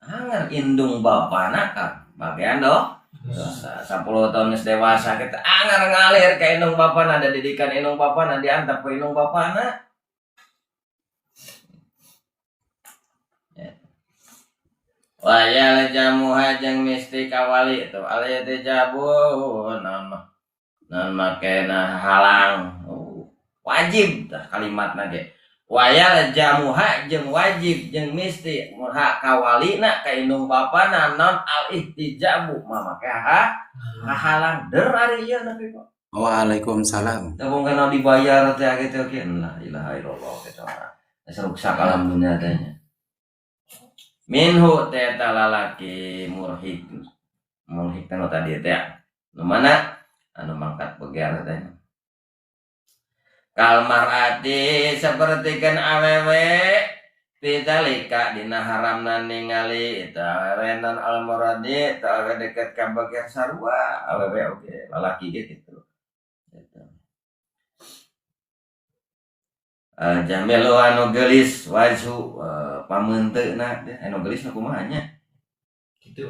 angan indung bapana ka bagian dosa 10 tahun geus dewasa kita angan ngalir ka indung bapana ada didikan indung bapana diantep ka indung bapana wayal jamuha jeung misti kawali itu aliyati jabu non makena halang wajib tah kalimatna ge wayal jamuha jeung wajib jeung misti muha kawalina ka indung bapana non al ihtijabu mah make halang der ari ieu nabi kok Waalaikumsalam teu kana dibayar teh kitu ge la ilaha illallah kitu asal sakalam dunya teh minhu teh lalaki murhik kan tadi teh nu mana anu mangkat beger teh kal mar'ati sapertikeun awewe pitalika dina haramna ningali eta awewe non al muradi ta awewe deket ka beger sarua awewe oge lalaki ge kitu Jamilu anu gelis waju pamunteuna anu gelis nu kumaha nya Gitu.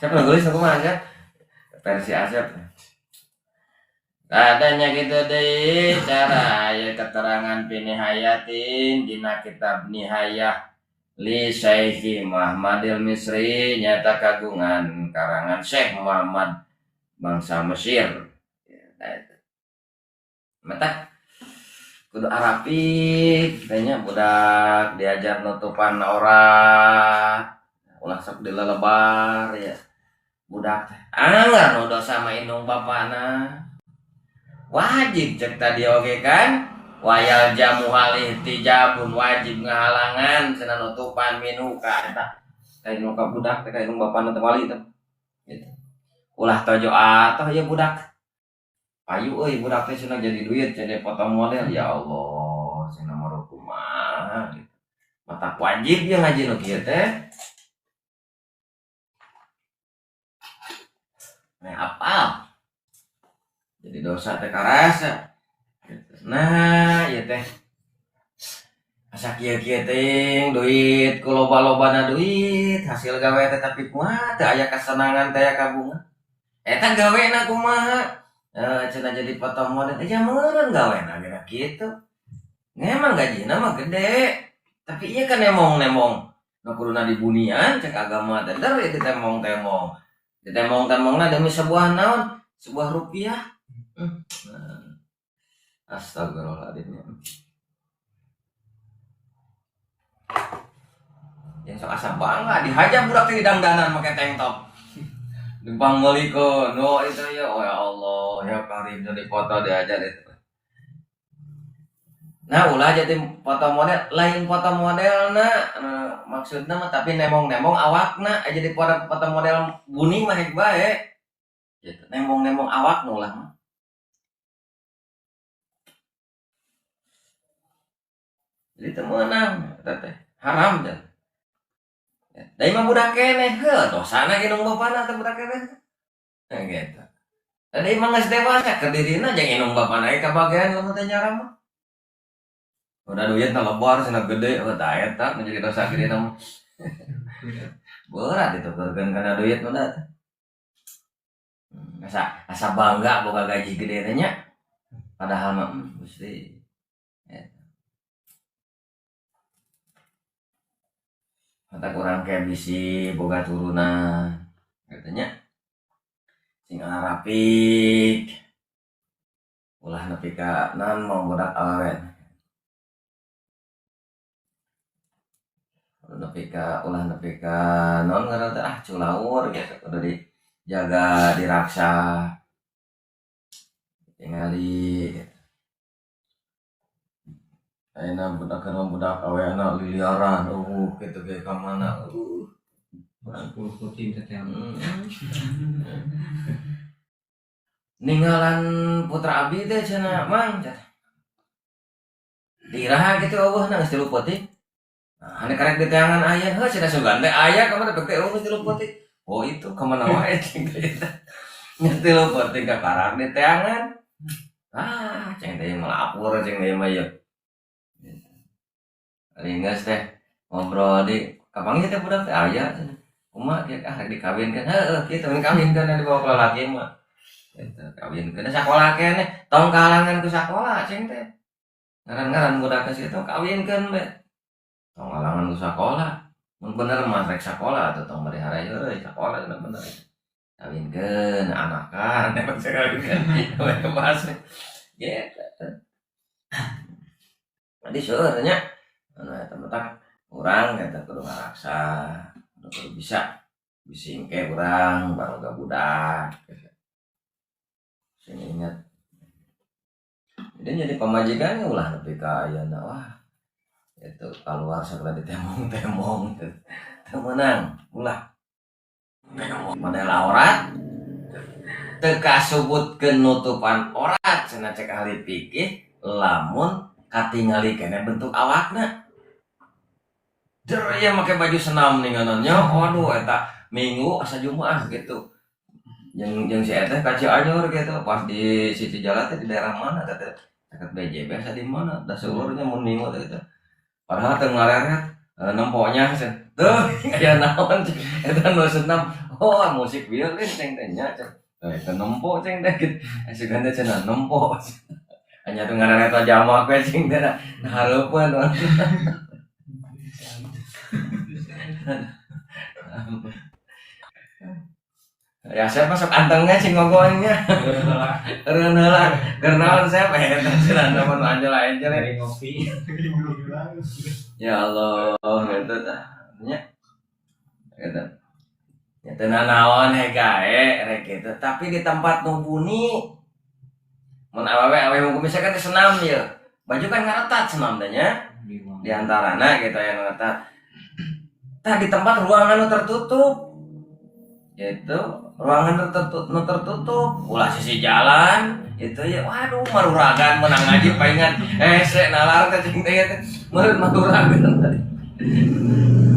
siapa anu gelis nu kumaha kan versi Asep adanya gitu deui cara aya keterangan pinihayatin dina kitab nihayah li Syekh Muhammadil Misri nyata kagungan karangan Syekh Muhammad bangsa Mesir mata kudu Arabik kayaknya budak diajar nutupan ora ulah sok dilelebar ya budak anggar nu dosa mah indung bapana wajib cek tadi oge kan wayal jamu halih tijabun wajib ngahalangan cenah nutupan minuka eta kain muka budak teh kain bapana teh wali teh gitu ulah tojo atoh ya budak ayu euy budak teh cenah jadi duit jadi foto model ya Allah cenah mah kumaha gitu mata wajib ya ngaji nu kieu teh apal jadi dosa teh karasa nah ieu teh asa kieu-kieu teh duit ku loba-lobana duit hasil gawe teh tapi kumaha teu aya kasenangan teh ka bunga eta gawena kumaha cenah jadi foto model aja meureun gawena geura kitu memang gajina mah gede tapi ieu kan nemong-nemong nu kuduna dibunian cek agama teh der ditemong-temong ditemong-temongna demi sebuah naon sebuah rupiah astagfirullahaladzim yang sok asa bangga dihajar budak teh dangdanan make tank top Dempang meliko, no itu ya, oh ya Allah, ya Karim jadi foto diajar itu. Nah ulah jadi foto model, lain foto model maksudnya mah tapi nemong awakna aja di foto model buni mah bae, gitu. Nemong awak nulah mah. Jadi temenang, tete haram dah. Dari mah budak keneh, dosana ginung bapana teh budak keneh. Gitu. Tadi mah geus dewasa kedirina jeung inung bapana ka bagean lamun teh nyara mah. Udah duit na lebar cenah gede tah eta menjadi dosa gede mah. Berat itu keurkeun kana duit mah teh. asa bangga boga gaji gede nya padahal mah mesti mata kurang kayak bisi boga turunan katanya sing rapik ulah nepi ka nan mau budak awewen ulah nepi ka non ngaranna culaur gitu udah dijaga diraksa tingali ayeuna budak aweana liliaran gitu ge ka mana Putin teh. ninggalan putra abdi teh cenah mang diraha gitu eueuhna geus 3 peuting nah ane karek di teangan aya heuh cenah sugan teh aya ka mana teh geus 3 peuting oh itu ka mana wae cing teh geus 3 peuting ka karek di teangan cing teh melapur cing teh mah yeuh ringgas teh ngobrol di kapan teh budak teh aya cenah kumaha kieu dikawinkeun heueuh kitu dikawinkeun dibawa ka lalaki mah eta kawinkeun sakola keneh tong kahalangan ku sakola cing teh ngaran-ngaran budak geus kitu kawinkeun we tong kahalangan ku sakola mun bener mah rek sakola atuh tong bari haraya euy sakola cenah bener kawinkeun anakan emang kawinkeun we bahas gitu jadi seueur nya anu eta mah urang eta kudu ngaraksa kudu bisa bisingke urang baroga budak sini ingat jadi pemajikan ulah nepi ka ayeuna wah itu keluar segala ditemong-temong teu menang ulah model aurat teu kasebutkeun nutupan aurat cenah cek ahli fikih lamun katingali keneh bentuk awakna jer aya make baju senam ninganannya waduh eta minggu asa Jumaah gitu yang si eta ka Cianjur gitu pas di situ jalan teh di daerah mana teh dekat BJ biasa di mana da seluruhnya mun minggu teh gitu padahal teu ngareret nemponya tuh aya naon eta nu senam musik violin ceng teh nya ceng eta nempo ceng teh gitu sugan teh cenah nempo hanya teu ngareret jamak we ceng teh hareupeun ya saya masuk antengnya sih ngogongnya eureun heula keur naon saya eta cenah namun anjel-anjel Dari ngopi. ya Allah eta tah nya eta ya teu naon gae rek kitu tapi di tempat nu buni mun awewe mun misalkan teh senam ieu baju kan ngaretat senam teh nya di antarana gitu yang ngaretat tah di tempat ruangan nu tertutup itu ruangan tertutup ulah sisi jalan itu ya waduh maruragan menang ngaji paingan sek nalar teh cing teh meureun maruragan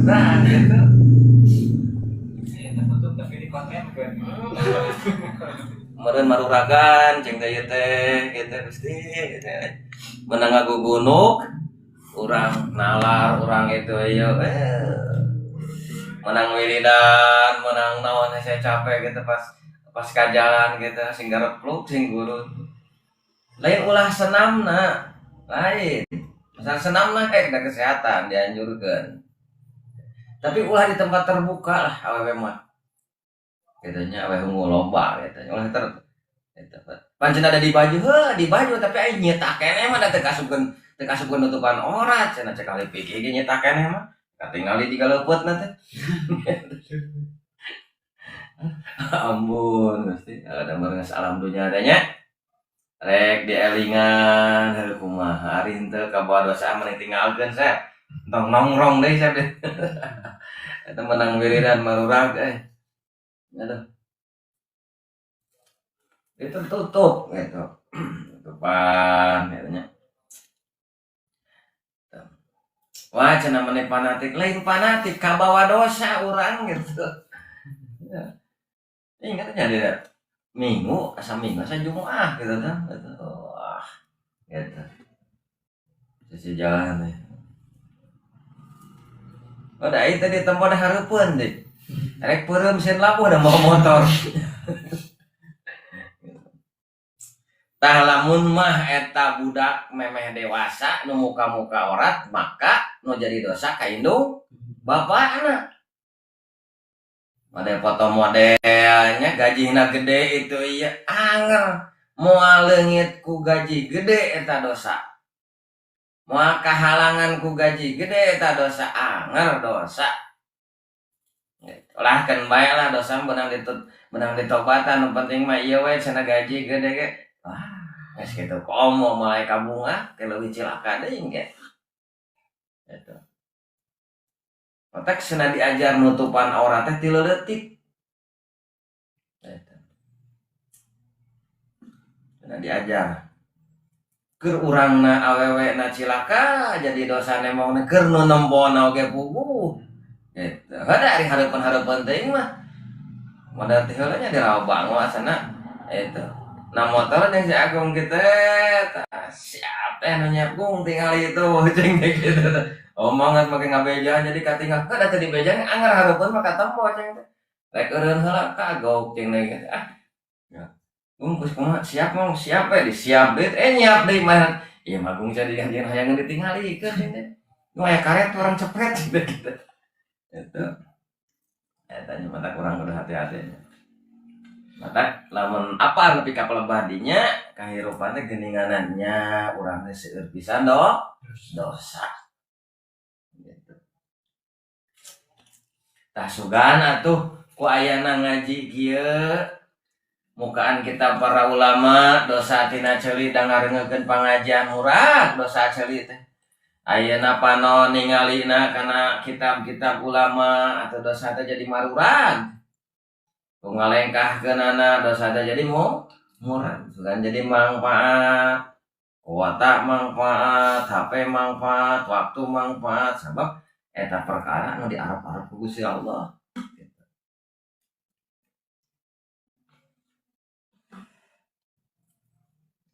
nah gitu Eta foto tapi di konten kan. meureun maruragan cing teh teh gitu pasti gitu menang ngagugunuk urang nalar urang itu ya menang wiridan, menang naon saya capek gitu pas ka jalan gitu sing garepluk sing gurun. Lain ulah senamna, lain. Misal senamna kayak da kesehatan dianjurkeun. Tapi ulah di tempat terbuka lah awewe mah. Katanya awewe mau lomba katanya. Ulah pancen ada di baju tapi aya nyetak keneh mah da teu kasupkeun nutupan aurat cenah cek ali pikir ge nyetak keneh mah. Katingali 3 leupet na teh. Ampun Gusti, ada merenges alam dunya teh nya. Rek dielingan heuh kumaha ari henteu kabawa dosa mending tinggalkeun saya. Tong nongrong deui saya teh. Eta menang wiridan marurag Aduh. Itu tutup gitu. Tutupan katanya. Wah cenah maneh fanatik lain fanatik kabawa dosa urang gitu ya. Ingat aja dia minggu asa Jumaah gitu kan wah gitu sisi jalan deh udah itu di tempat hareupeun deh rek peureum mesin labuh ada mau motor Tah lamun mah eta budak memeh dewasa nu muka-muka orat maka nu jadi dosa ka indung bapakna. Model foto modelnya gajina gede itu iya anger moal leungit ku gaji gede eta dosa. Moal kahalangan ku gaji gede eta dosa anger dosa. Lah kan bae lah dosa benang ditobatan nu penting mah ieu we cenah gaji gede ge. Wah, geus kitu komo mulai kabunga teh leuwih cilaka deui ge. Eta. Otak cenah diajar nutupan aurat teh ti leutik. Eta. Cenah diajar. Keur urangna awewe na cilaka jadi dosa nemongna keur nu nempona oge puguh. Eta. Hada ari hareupeun-hareupeun teuing mah. Modal teh heula nya dirabang wasana. Eta. Nah motor yang si Agung kita siap teh nanya Agung tinggal itu ceng gitu omongan makin ngabejan jadi katinggal kada tadi bejan anggar hareupeun maka tempo ceng teh rek eureun heula kagok ceng gitu ya Gung geus kumaha siap mong siap we disiap deui nyiap deui mah ieu mah Gung jadi anjeun hayangan ditinggalikeun ceng teh nu aya karet orang cepet gitu itu eta nya mata kurang kudu hati-hati. Mata lamun apa nepi ka pelebadinya kahirupan teh geuninganannya urang teh seueur pisan dosa gitu. Tah sugan atuh ku ayana ngaji kieu mukaan kita para ulama dosa tina ceuli da ngarengekeun pangajian murah dosa ceuli teh ayeuna panon ningalina kana kitab-kitab ulama atau dosa teh jadi marurang ngalengkahkeunana dosa teh jadi murah sugan jadi manfaat kuota manfaat HP manfaat waktu manfaat sabab eta perkara nu diarep-arep ku Gusti Allah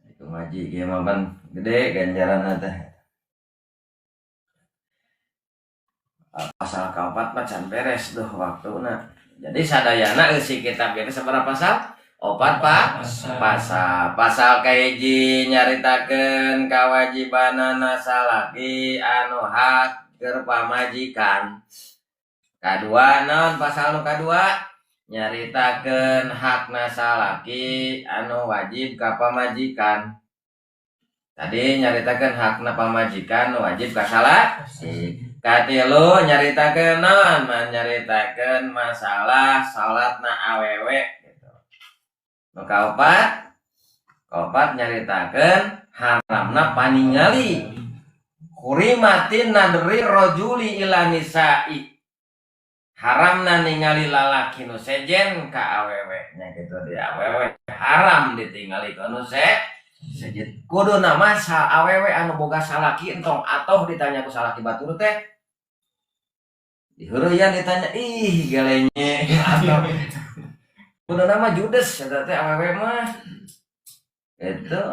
itu ngaji kieu mah ban gede ganjaranna teh pasal kaopat mah can beres duh waktuna. Jadi sadayana eusi kitab ieu sabaraha pasal? 4 pasal kahiji nyaritakeun kawajibanana salaki anu hak keur pamajikan. Kadua naon pasal nu kadua? Nyaritakeun hakna salaki anu wajib ka pamajikan. Tadi nyaritakeun hakna pamajikan nu wajib ka salaki. Katilu nyaritakeun naon? Nyaritakeun masalah salatna awewe gitu. Nu kaopat nyaritakeun haramna paningali hurimatin nadri rajuli ila nisa'i. Haramna ningali lalaki nu sejen ka awewe nya kitu di awewe haram ditingali ka nu sejen. Kudu nama sa awewe anu boga salaki entong atoh ditanya ku salaki batur teh diheureyan ditanya ih gelenye atau kudu nama judes eta teh awewe mah itu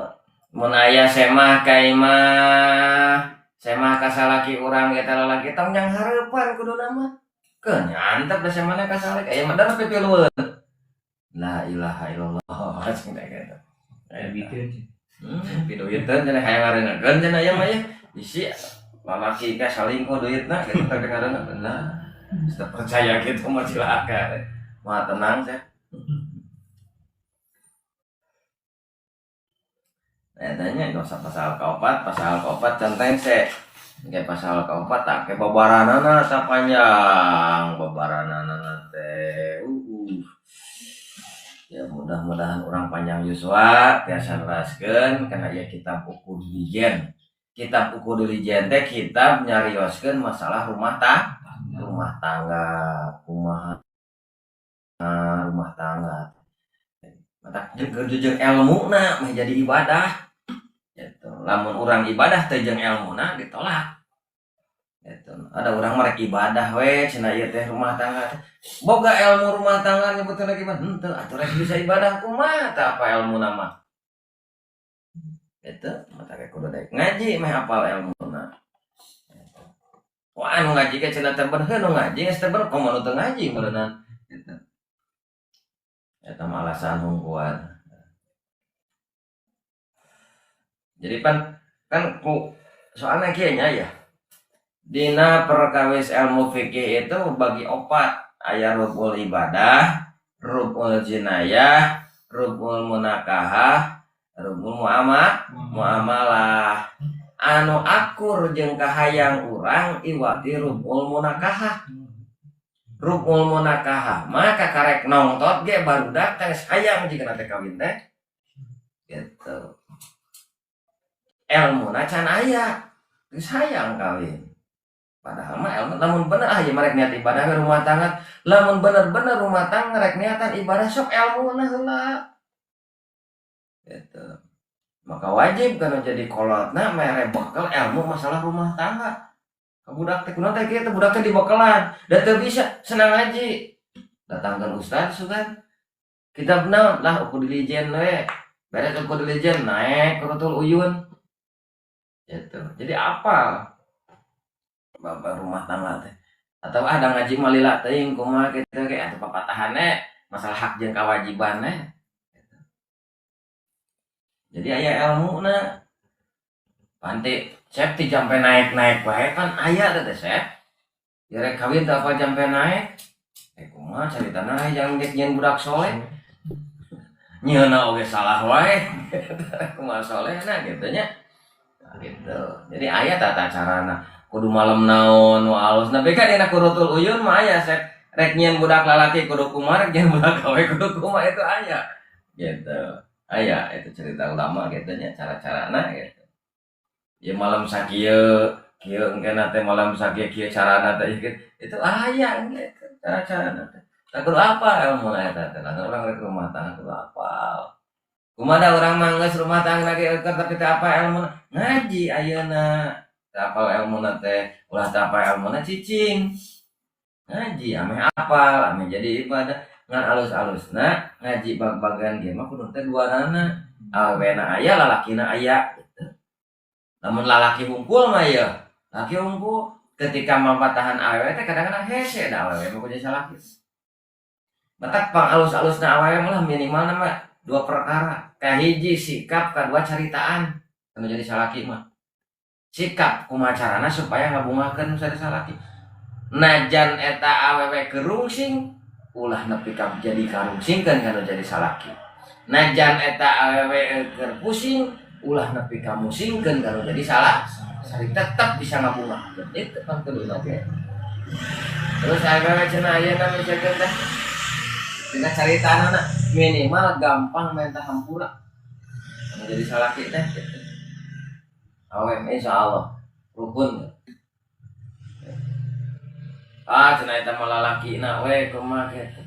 mun aya semah ka imah semah ka salaki urang eta lalaki tong jang hareupan kudu nama keun nyantep da semana ka salaki aya mah darep pilueun la ilaha illallah cing teh kitu aya bikin piduiteun cenah hayang ngarengekeun cenah aya mah ya bisi lalaki ka salingkuh duitna kitu teh ngarenna bener sudah percaya gitu mah cilaka mah tenang teh tanya dosa pasal kaopat centeng se kayak pasal kaopat tak kayak babaranana tak panjang babaranana teh ya mudah-mudahan orang panjang yuswa tiasa raskeun karena ya kitab ukur dilijen teh kitab nyarioskeun masalah rumah tangga kumaha rumah tangga mata jeung ilmuna mah jadi ibadah gitu. Lamun urang ibadah teh jeung ilmuna ditolak gitu. Ada urang merek ibadah we cenah ieu teh rumah tangga boga ilmu rumah tangga nyebutkeun lagi mah henteu atuh rek bisa ibadah kumaha tah apa ilmuna mah itu mata kayak kudu daek ngaji mah hafal ilmuna wah anu ngaji ke cenah teh bener nu ngaji geus teh bener komo nu teu ngaji beuneunan gitu eta mah alasan hungkuan Jadi kan soalnya kayaknya ya dina perkawis ilmu fikih itu bagi opat aya rukul ibadah, rukul jinayah, rukul munakahah, rukul muamalah. Anu akur jeung kahayang urang iwati rukul munakahah. Rukul munakahah maka karek nongtot ge barudak teh sayang jika nanti kawin teh gitu. Ilmuna can aya sayang kawin. Padahal mah ilmu lamun bener ya merek niat ibadah ke rumah tangga, lamun bener-bener rumah tangga rek niatan ibadah sok ilmuna heula. Gitu. Maka wajib kana jadi kolotna mere bekel ilmu masalah rumah tangga. Budak teh kunaon teh kieu teh budak teh dibekelan da teu bisa senang ngaji. Datangkeun ustaz sugan. Kitabna lah ukur dilijen we. Beres ukur dilijen naik ke rutul uyun. Gitu. Jadi apa? Bapak rumah tangga teh. Atau ada ngaji malila teuing kumaha kitu ge atuh papatahanna masalah hak jeung kewajibanna. Gitu. Jadi aya ilmuna. Panti cep ti jampe naik-naik wae kan aya teh cep. Ya rek kawin teh apa jampe naik. Kumaha caritana yang nyeun budak soleh. Nyeuna oge salah wae. Kumaha solehna kitu nya. Nah, gitu. Jadi aya tata carana. Kudu malam naon nu alus. Tapi kan dina kurutul uyun mah aya cep. Rek nyeun budak lalaki kudu kumaha, rek nyeun budak awe kudu kumaha itu aya. Gitu. Aya itu cerita ulama kitu nya cara-carana gitu. Ya malam sakieu kieu engkena teh malam sakieu carana teh itu aya gitu cara-carana teh. Tak kudu apa ilmu eta teh orang rek rumah tangga kudu apa. Kumaha urang mah geus rumah tangga ge eukeut tapi teh apa ilmu ngaji ayeuna. Teh apal ilmuna teh ulah teh apa ilmuna cicing. Ngaji ame apal ame jadi ibadah ngan alus-alusna ngaji bag-bagan ge mah kudu teh duanana. Awena aya lalakina aya. Namun lalaki hungkul mah ya, laki hungkul ketika mapatahan awewe teh kadang-kadang hese da awewe mah kudu salaki. Matak pang alus-alusna awewe mah minimal nama 2 perkara. Kahiji sikap, kadua caritaan. Anu jadi salaki mah. Sikap kumaha carana supaya ngabungakeun sari salaki. Najan eta awewe kerungsing, ulah nepi ka jadi karungsingkeun kana jadi salaki. Najan eta awewe keur pusing, ulah nepi ka musingkeun kalau jadi salah sari tetap bisa ngabunga itu kan kedua oke. Terus awewe cenah ayeuna misalkeun teh dina caritanana minimal gampang minta hampura jadi salaki teh gitu. Awe insyaallah rukun cenah eta mah lalakina we kumaha kitu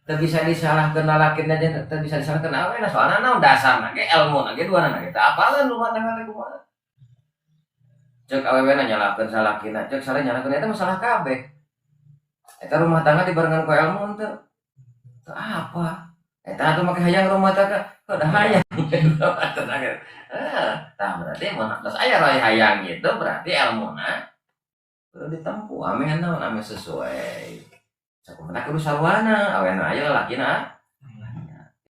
teu bisa disalahkeun lalakina aja teu bisa disalahkeun awena soalna naon dasarna ge ilmuna ge duanana ge teu apalan rumah tangga teh kumaha ceuk awewe nyalahkeun salakina ceuk saleh nyalahkeun eta masalah kabeh eta rumah tangga dibarengan ku ilmu teu apa eta atuh make hayang rumah tangga udah hayang tah berarti mun geus aya roy hayang gitu berarti ilmuna kudu ditempuh ame naon ame sesuai sakumaha kudu sarwana awena aya lalakina